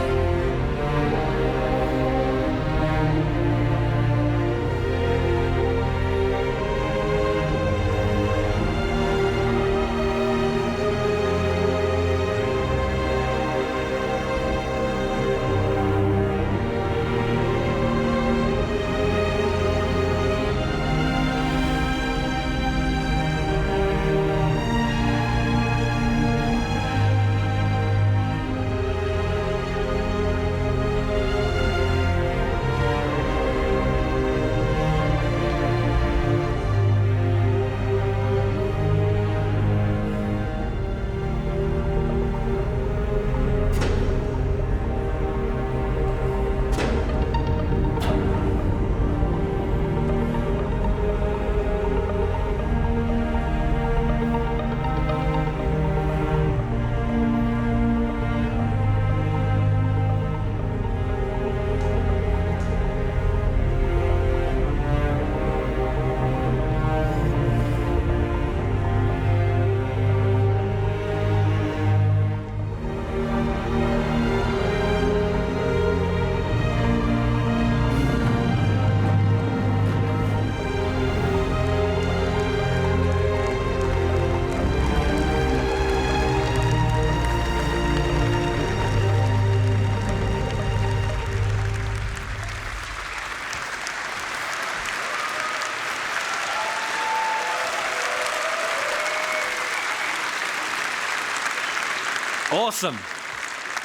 Awesome.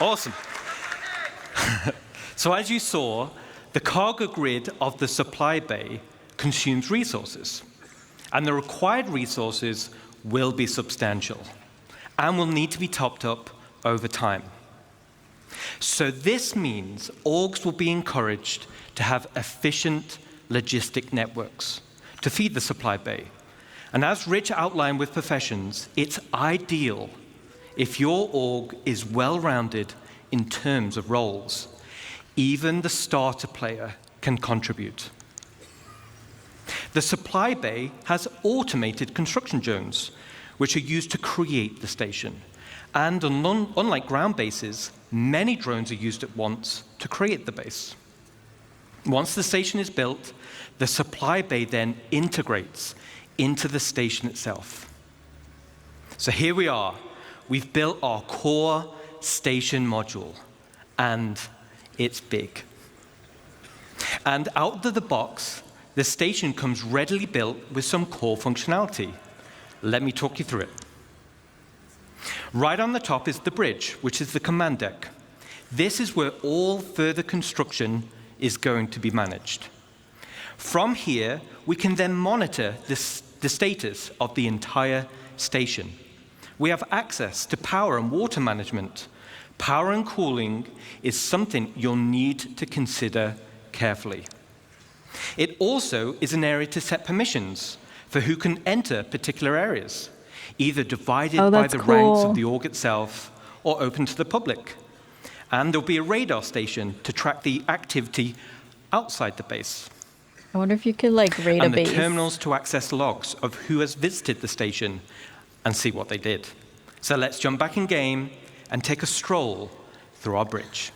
Awesome. So as you saw, the cargo grid of the supply bay consumes resources, and the required resources will be substantial. and will need to be topped up over time. So this means orgs will be encouraged to have efficient logistic networks to feed the supply bay. And as Rich outlined with professions, it's ideal if your org is well-rounded in terms of roles. Even the starter player can contribute. The supply bay has automated construction drones, which are used to create the station. And unlike ground bases, many drones are used at once to create the base. Once the station is built, the supply bay then integrates into the station itself. So here we are. We've built our core station module, and it's big. And out of the box, the station comes readily built with some core functionality. Let me talk you through it. Right on the top is the bridge, which is the command deck. This is where all further construction is going to be managed. From here, we can then monitor the status of the entire station. We have access to power and water management. Power and cooling is something you'll need to consider carefully. It also is an area to set permissions for who can enter particular areas, either divided by the ranks of the org itself or open to the public. And there'll be a radar station to track the activity outside the base. I wonder if you could like rate a base. And the terminals to access logs of who has visited the station and see what they did. So let's jump back in game and take a stroll through our bridge.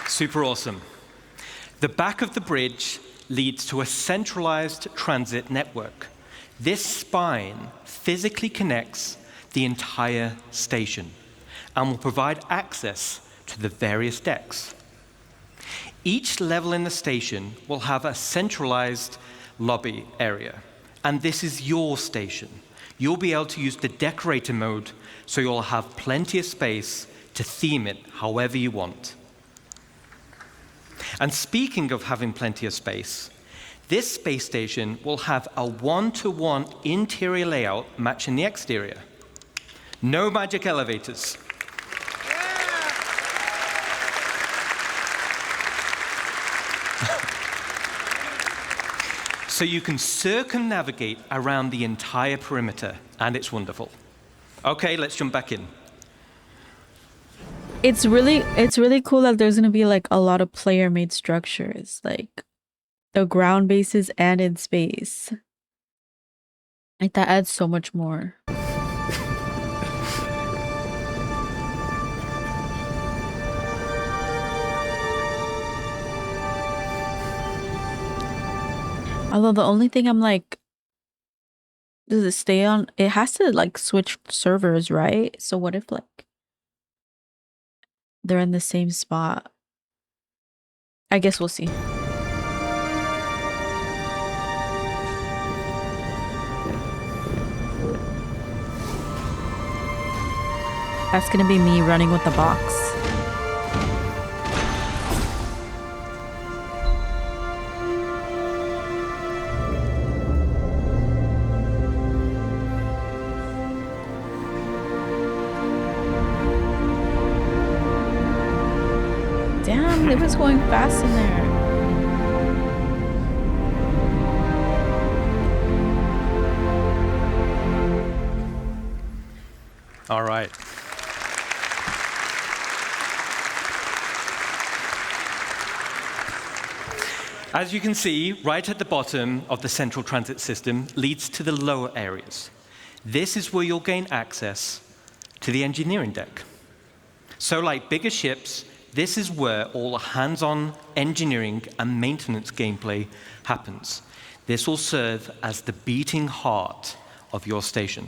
Super awesome. The back of the bridge leads to a centralized transit network. This spine physically connects the entire station and will provide access to the various decks. Each level in the station will have a centralized lobby area, and this is your station. You'll be able to use the decorator mode, so you'll have plenty of space to theme it however you want. And speaking of having plenty of space, this space station will have a one-to-one interior layout matching the exterior. No magic elevators. So you can circumnavigate around the entire perimeter, and it's wonderful. Okay, let's jump back in. It's really cool that there's gonna be like a lot of player-made structures, like the ground bases and in space. Like that adds so much more. Although the only thing I'm like, does it stay on? It has to like switch servers, right? So what if like they're in the same spot. I guess we'll see. That's gonna be me running with the box. Damn, it was going fast in there. All right. As you can see, right at the bottom of the central transit system leads to the lower areas. This is where you'll gain access to the engineering deck. So like bigger ships, this is where all the hands-on engineering and maintenance gameplay happens. This will serve as the beating heart of your station.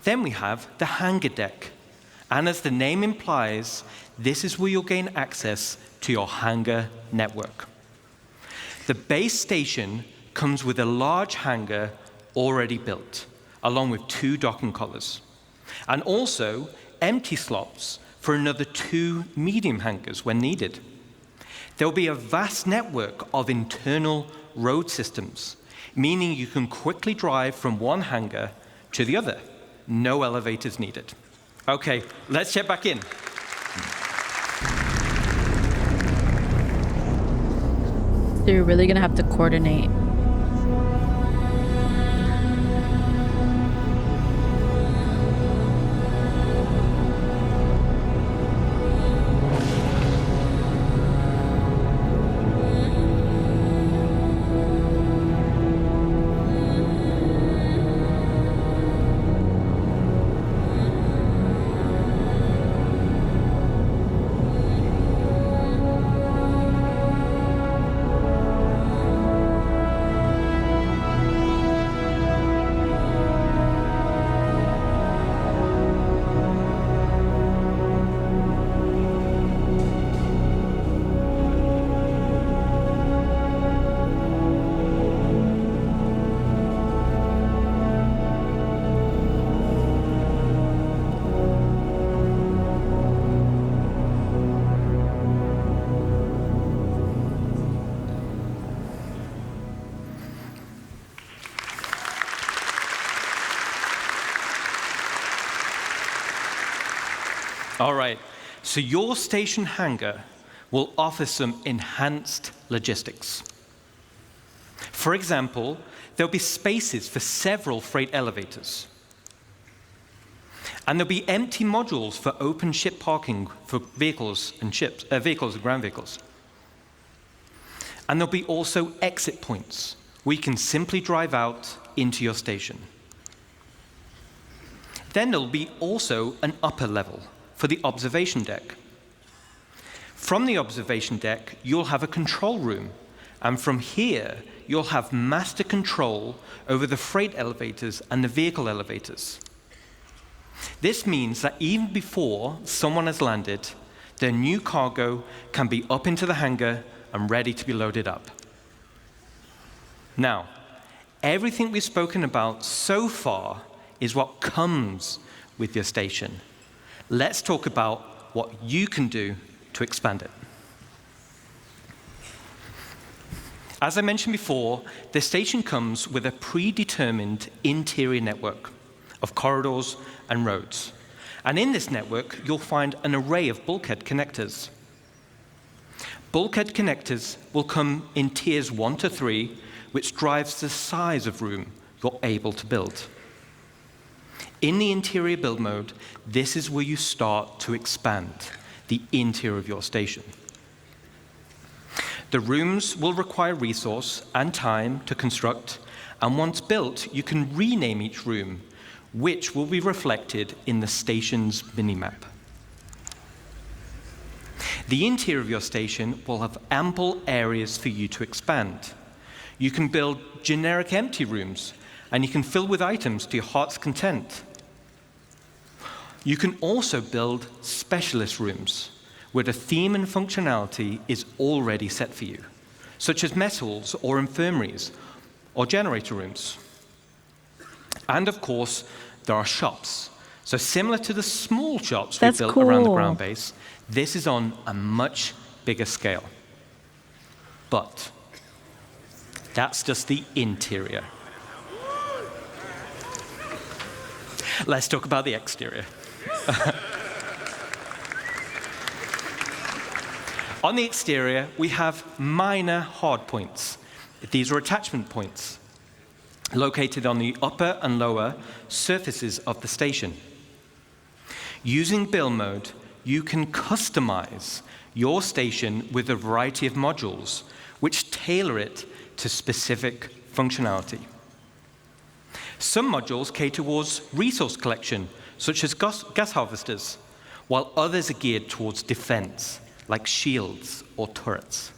Then we have the hangar deck. And as the name implies, this is where you'll gain access to your hangar network. The base station comes with a large hangar already built, along with 2 docking collars, and also empty slots for another 2 medium hangars when needed. There will be a vast network of internal road systems, meaning you can quickly drive from one hangar to the other. No elevators needed. Okay, let's check back in. So you're really gonna have to coordinate. All right, so your station hangar will offer some enhanced logistics. For example, there'll be spaces for several freight elevators. And there'll be empty modules for open ship parking for vehicles and ground vehicles. And there'll be also exit points where you can simply drive out into your station. Then there'll be also an upper level for the observation deck. From the observation deck, you'll have a control room, and from here, you'll have master control over the freight elevators and the vehicle elevators. This means that even before someone has landed, their new cargo can be up into the hangar and ready to be loaded up. Now, everything we've spoken about so far is what comes with your station. Let's talk about what you can do to expand it. As I mentioned before, the station comes with a predetermined interior network of corridors and roads. And in this network, you'll find an array of bulkhead connectors. Bulkhead connectors will come in tiers 1 to 3, which drives the size of room you're able to build. In the interior build mode, this is where you start to expand the interior of your station. The rooms will require resource and time to construct, and once built, you can rename each room, which will be reflected in the station's minimap. The interior of your station will have ample areas for you to expand. You can build generic empty rooms, and you can fill with items to your heart's content. You can also build specialist rooms where the theme and functionality is already set for you, such as mess halls or infirmaries or generator rooms. And of course, there are shops. So similar to the small shops we built around the ground base, this is on a much bigger scale. But that's just the interior. Let's talk about the exterior. On the exterior, we have minor hardpoints. These are attachment points located on the upper and lower surfaces of the station. Using build mode, you can customize your station with a variety of modules, which tailor it to specific functionality. Some modules cater towards resource collection, such as gas harvesters, while others are geared towards defense, like shields or turrets.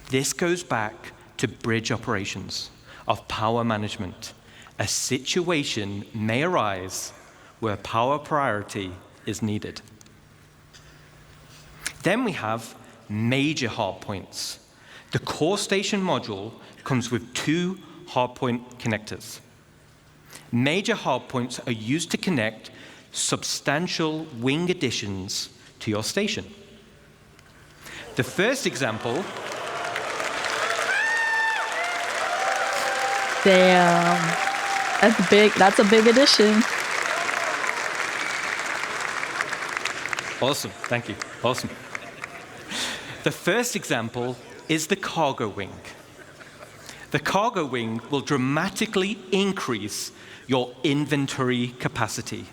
This goes back to bridge operations of power management. A situation may arise where power priority is needed. Then we have major hardpoints. The core station module comes with 2 hardpoint connectors. Major hardpoints are used to connect substantial wing additions to your station. The first example. Damn. That's big. That's a big addition. Awesome. Thank you. Awesome. The first example is the cargo wing. The cargo wing will dramatically increase your inventory capacity.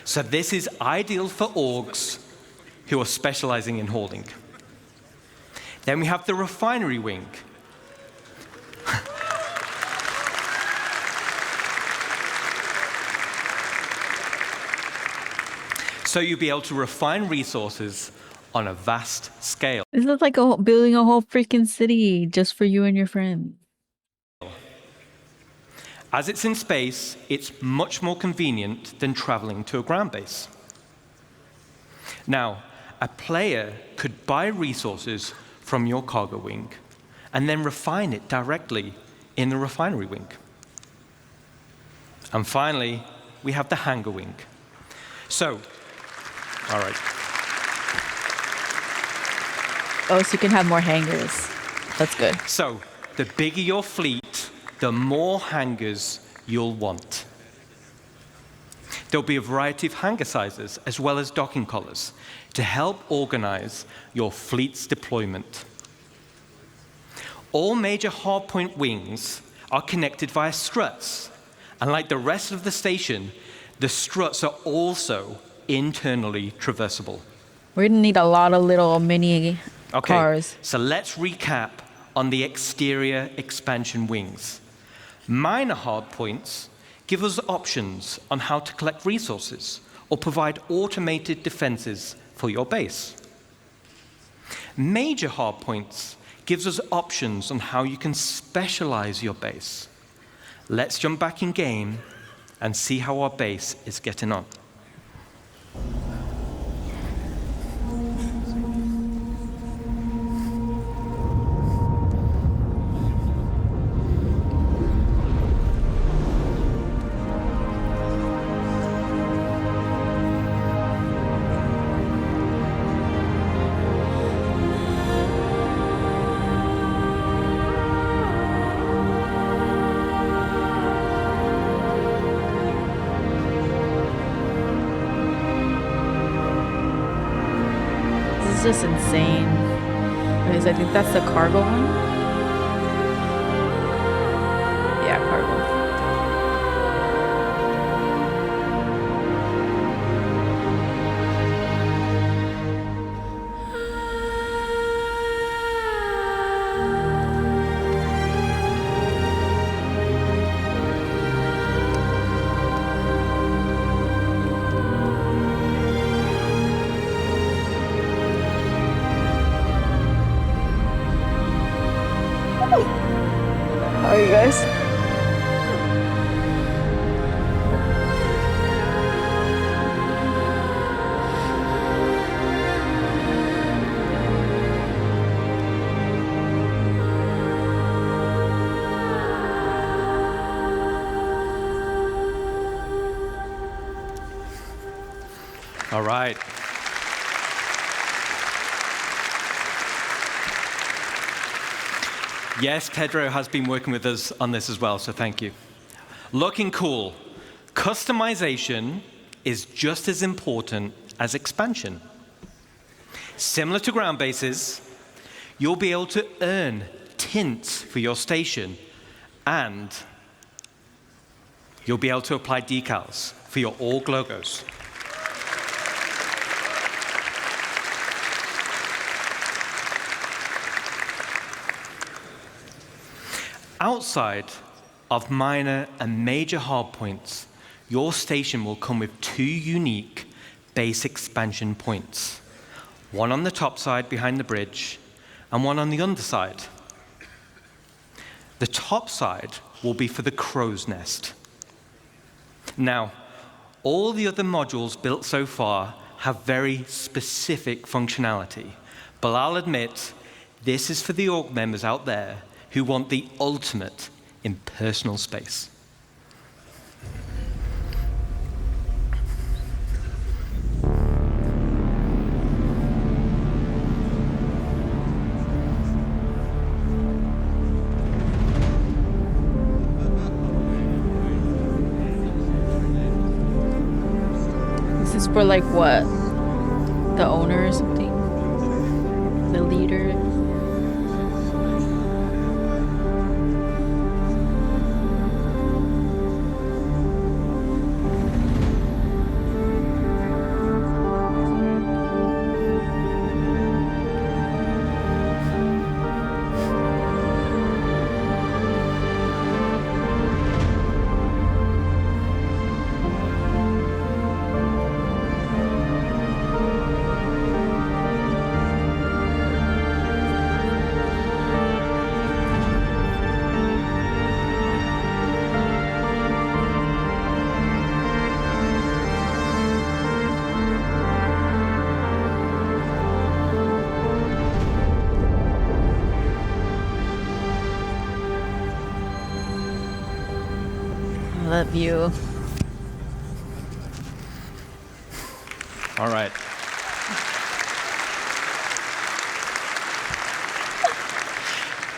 So this is ideal for orgs who are specializing in hauling. Then we have the refinery wing. So you'll be able to refine resources on a vast scale. This is like building a whole freaking city just for you and your friends. As it's in space, it's much more convenient than traveling to a ground base. Now, a player could buy resources from your cargo wing and then refine it directly in the refinery wing. And finally, we have the hangar wing. So, all right. Oh, so you can have more hangars. That's good. So, the bigger your fleet, the more hangars you'll want. There'll be a variety of hangar sizes as well as docking collars to help organize your fleet's deployment. All major hardpoint wings are connected via struts, and like the rest of the station, the struts are also internally traversable. We're gonna need a lot of little mini cars. So let's recap on the exterior expansion wings. Minor hardpoints give us options on how to collect resources or provide automated defenses for your base. Major hardpoints gives us options on how you can specialize your base. Let's jump back in game and see how our base is getting on. Just insane. Because I think that's the cargo one. Yeah, cargo. How are you guys? All right. Yes, Pedro has been working with us on this as well, so thank you. Looking cool. Customization is just as important as expansion. Similar to ground bases, you'll be able to earn tints for your station, and you'll be able to apply decals for your org logos. Outside of minor and major hardpoints, your station will come with 2 unique base expansion points. One on the top side behind the bridge, and one on the underside. The top side will be for the crow's nest. Now, all the other modules built so far have very specific functionality, but I'll admit, this is for the org members out there who want the ultimate in personal space. This is for like what? The owner or something? The leader? That view. All right.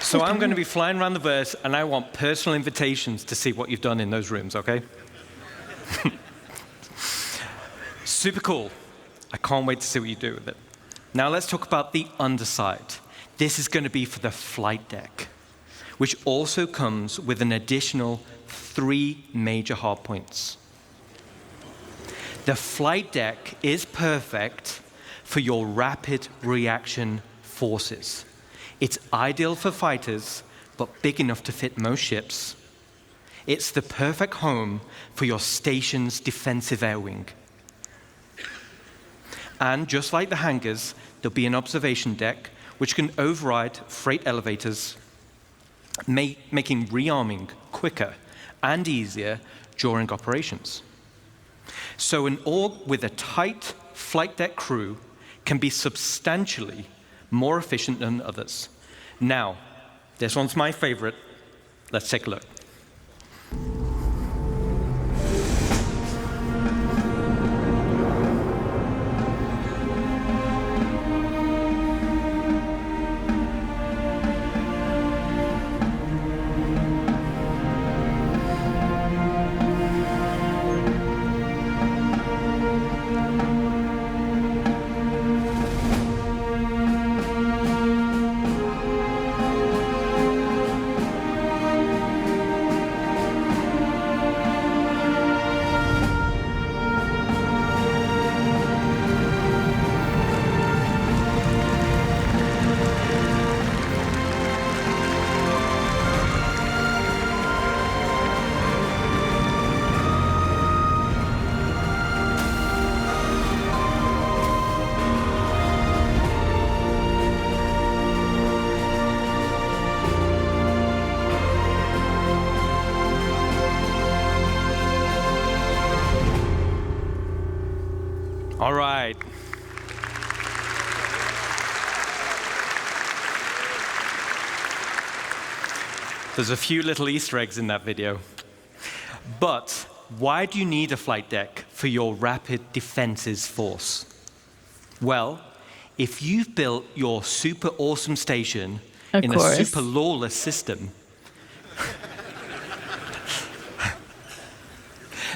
So I'm going to be flying around the verse, and I want personal invitations to see what you've done in those rooms, okay? Super cool. I can't wait to see what you do with it. Now let's talk about the underside. This is going to be for the flight deck, which also comes with an additional 3 major hardpoints. The flight deck is perfect for your rapid reaction forces. It's ideal for fighters, but big enough to fit most ships. It's the perfect home for your station's defensive air wing. And just like the hangars, there'll be an observation deck which can override freight elevators, making rearming quicker and easier during operations. So an org with a tight flight deck crew can be substantially more efficient than others. Now, this one's my favorite. Let's take a look. All right. There's a few little Easter eggs in that video. But why do you need a flight deck for your rapid defenses force? Well, if you've built your super awesome station in a super lawless system,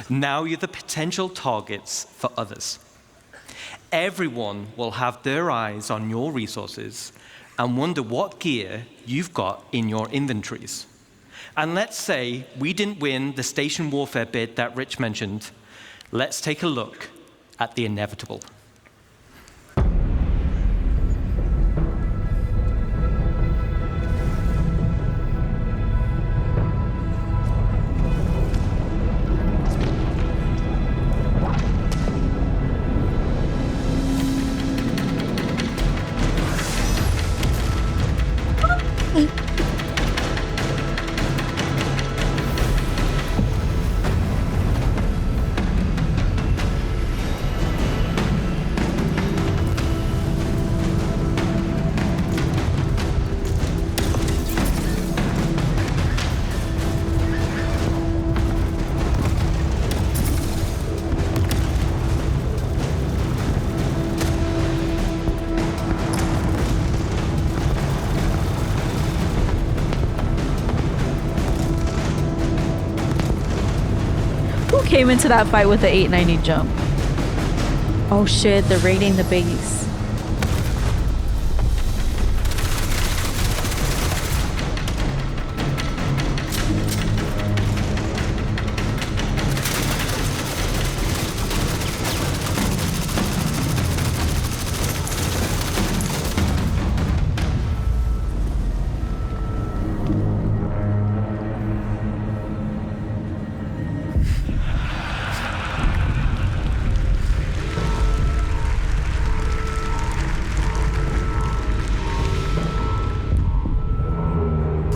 now you're the potential targets for others. Everyone will have their eyes on your resources and wonder what gear you've got in your inventories. And let's say we didn't win the station warfare bid that Rich mentioned. Let's take a look at the inevitable. Came into that fight with the 890 jump. Oh shit, they're raiding the base.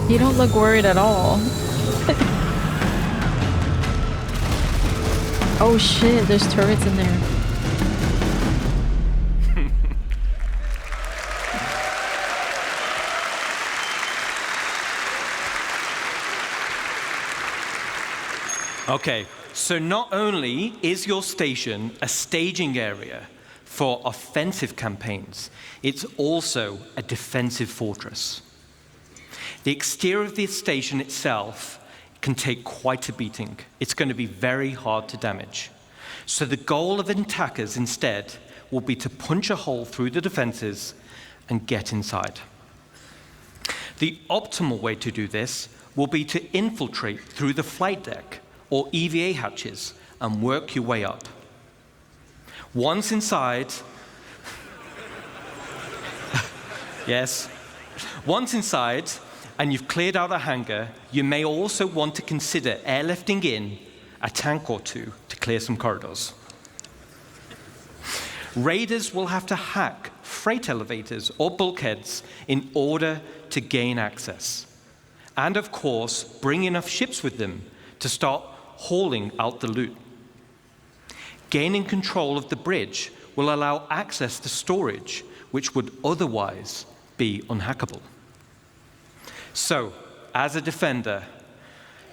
You don't look worried at all. Oh shit, there's turrets in there. Okay, so not only is your station a staging area for offensive campaigns, it's also a defensive fortress. The exterior of the station itself can take quite a beating. It's going to be very hard to damage. So the goal of attackers instead will be to punch a hole through the defenses and get inside. The optimal way to do this will be to infiltrate through the flight deck or EVA hatches and work your way up. Once inside, yes, once inside, and you've cleared out a hangar, you may also want to consider airlifting in a tank or two to clear some corridors. Raiders will have to hack freight elevators or bulkheads in order to gain access. And of course, bring enough ships with them to start hauling out the loot. Gaining control of the bridge will allow access to storage, which would otherwise be unhackable. So, as a defender,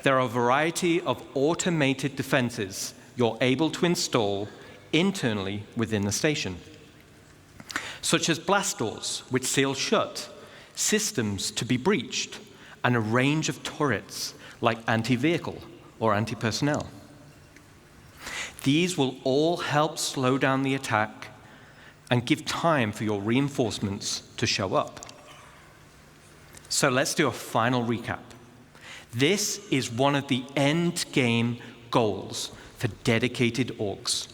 there are a variety of automated defenses you're able to install internally within the station, such as blast doors, which seal shut, systems to be breached, and a range of turrets like anti-vehicle or anti-personnel. These will all help slow down the attack and give time for your reinforcements to show up. So let's do a final recap. This is one of the end game goals for dedicated orgs,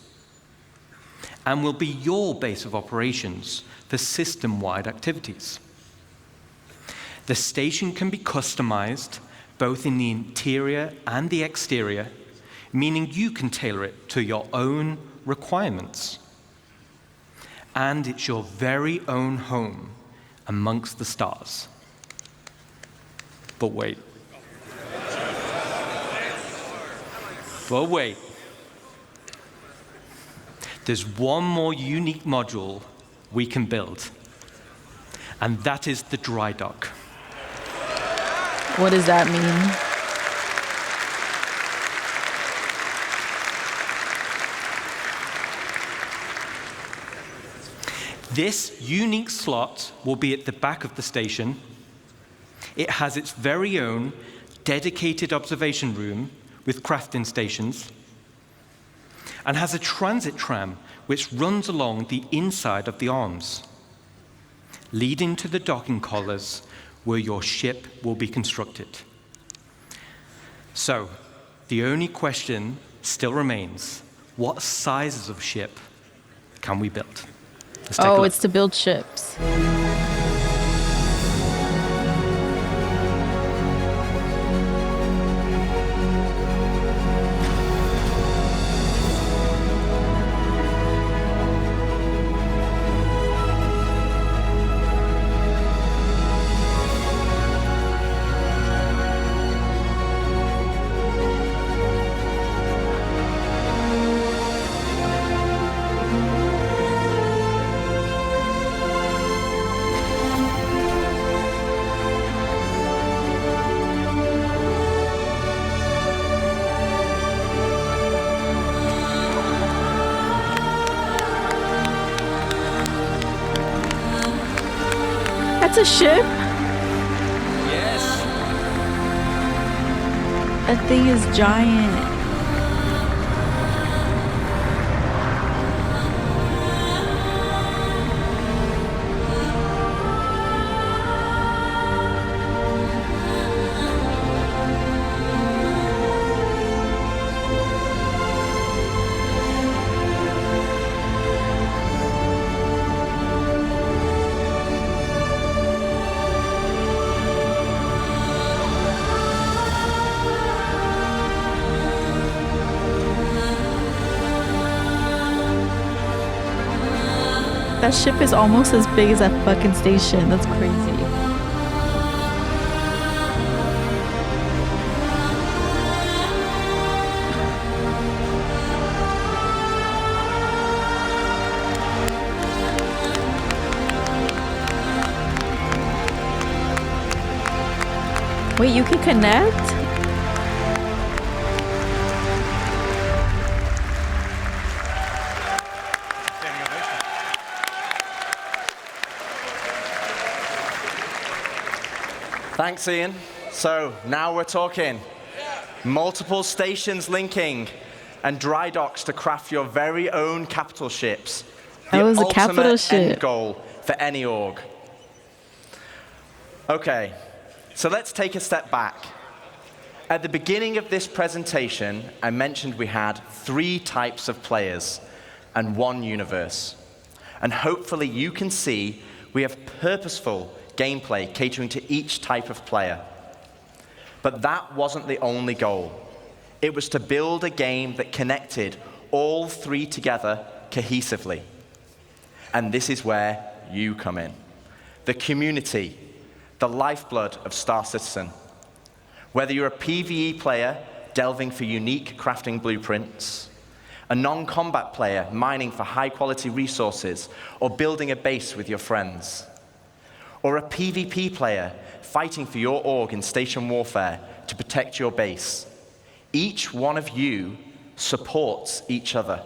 and will be your base of operations for system-wide activities. The station can be customized both in the interior and the exterior, meaning you can tailor it to your own requirements. And it's your very own home amongst the stars. But wait. But wait. There's one more unique module we can build, and that is the dry dock. What does that mean? This unique slot will be at the back of the station. It has its very own dedicated observation room with crafting stations, and has a transit tram which runs along the inside of the arms, leading to the docking collars where your ship will be constructed. So, the only question still remains: what sizes of ship can we build? Let's take a look. It's to build ships. That's a ship? Yes. That thing is giant. That ship is almost as big as that fucking station. That's crazy. Wait, you can connect? Thanks, Ian. So now we're talking. Multiple stations linking and dry docks to craft your very own capital ships. That was a capital ultimate ship. end goal for any org. Okay, so let's take a step back. At the beginning of this presentation, I mentioned we had 3 types of players and 1 universe. And hopefully you can see we have purposeful gameplay catering to each type of player. But that wasn't the only goal. It was to build a game that connected all 3 together cohesively. And this is where you come in. The community, the lifeblood of Star Citizen. Whether you're a PVE player delving for unique crafting blueprints, a non-combat player mining for high-quality resources or building a base with your friends, or a PvP player fighting for your org in station warfare to protect your base. Each one of you supports each other.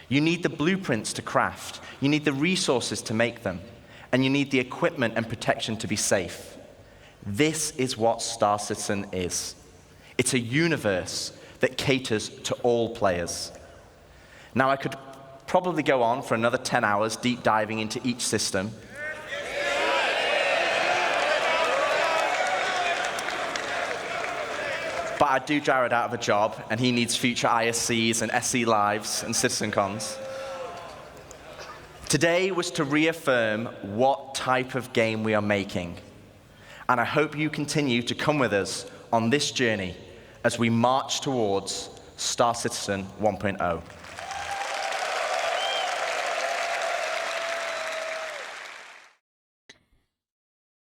You need the blueprints to craft, you need the resources to make them, and you need the equipment and protection to be safe. This is what Star Citizen is. It's a universe that caters to all players. Now, I could probably go on for another 10 hours deep diving into each system. But I'd do Jared out of a job, and he needs future ISCs and SC Lives and CitizenCons. Today was to reaffirm what type of game we are making. And I hope you continue to come with us on this journey as we march towards Star Citizen 1.0.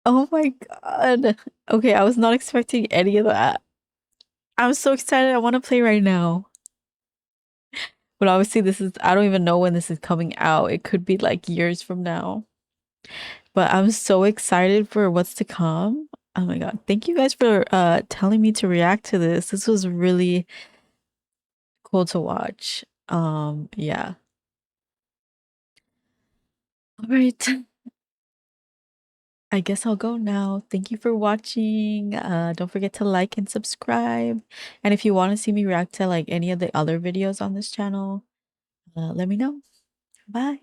Oh my god. Okay, I was not expecting any of that. I'm so excited. I want to play right now. But obviously I don't even know when this is coming out. It could be like years from now. But I'm so excited for what's to come. Oh my god. Thank you guys for telling me to react to this. This was really cool to watch. Yeah. All right. I guess I'll go now. Thank you for watching. Don't forget to like and subscribe. And if you want to see me react to like any of the other videos on this channel, let me know. Bye.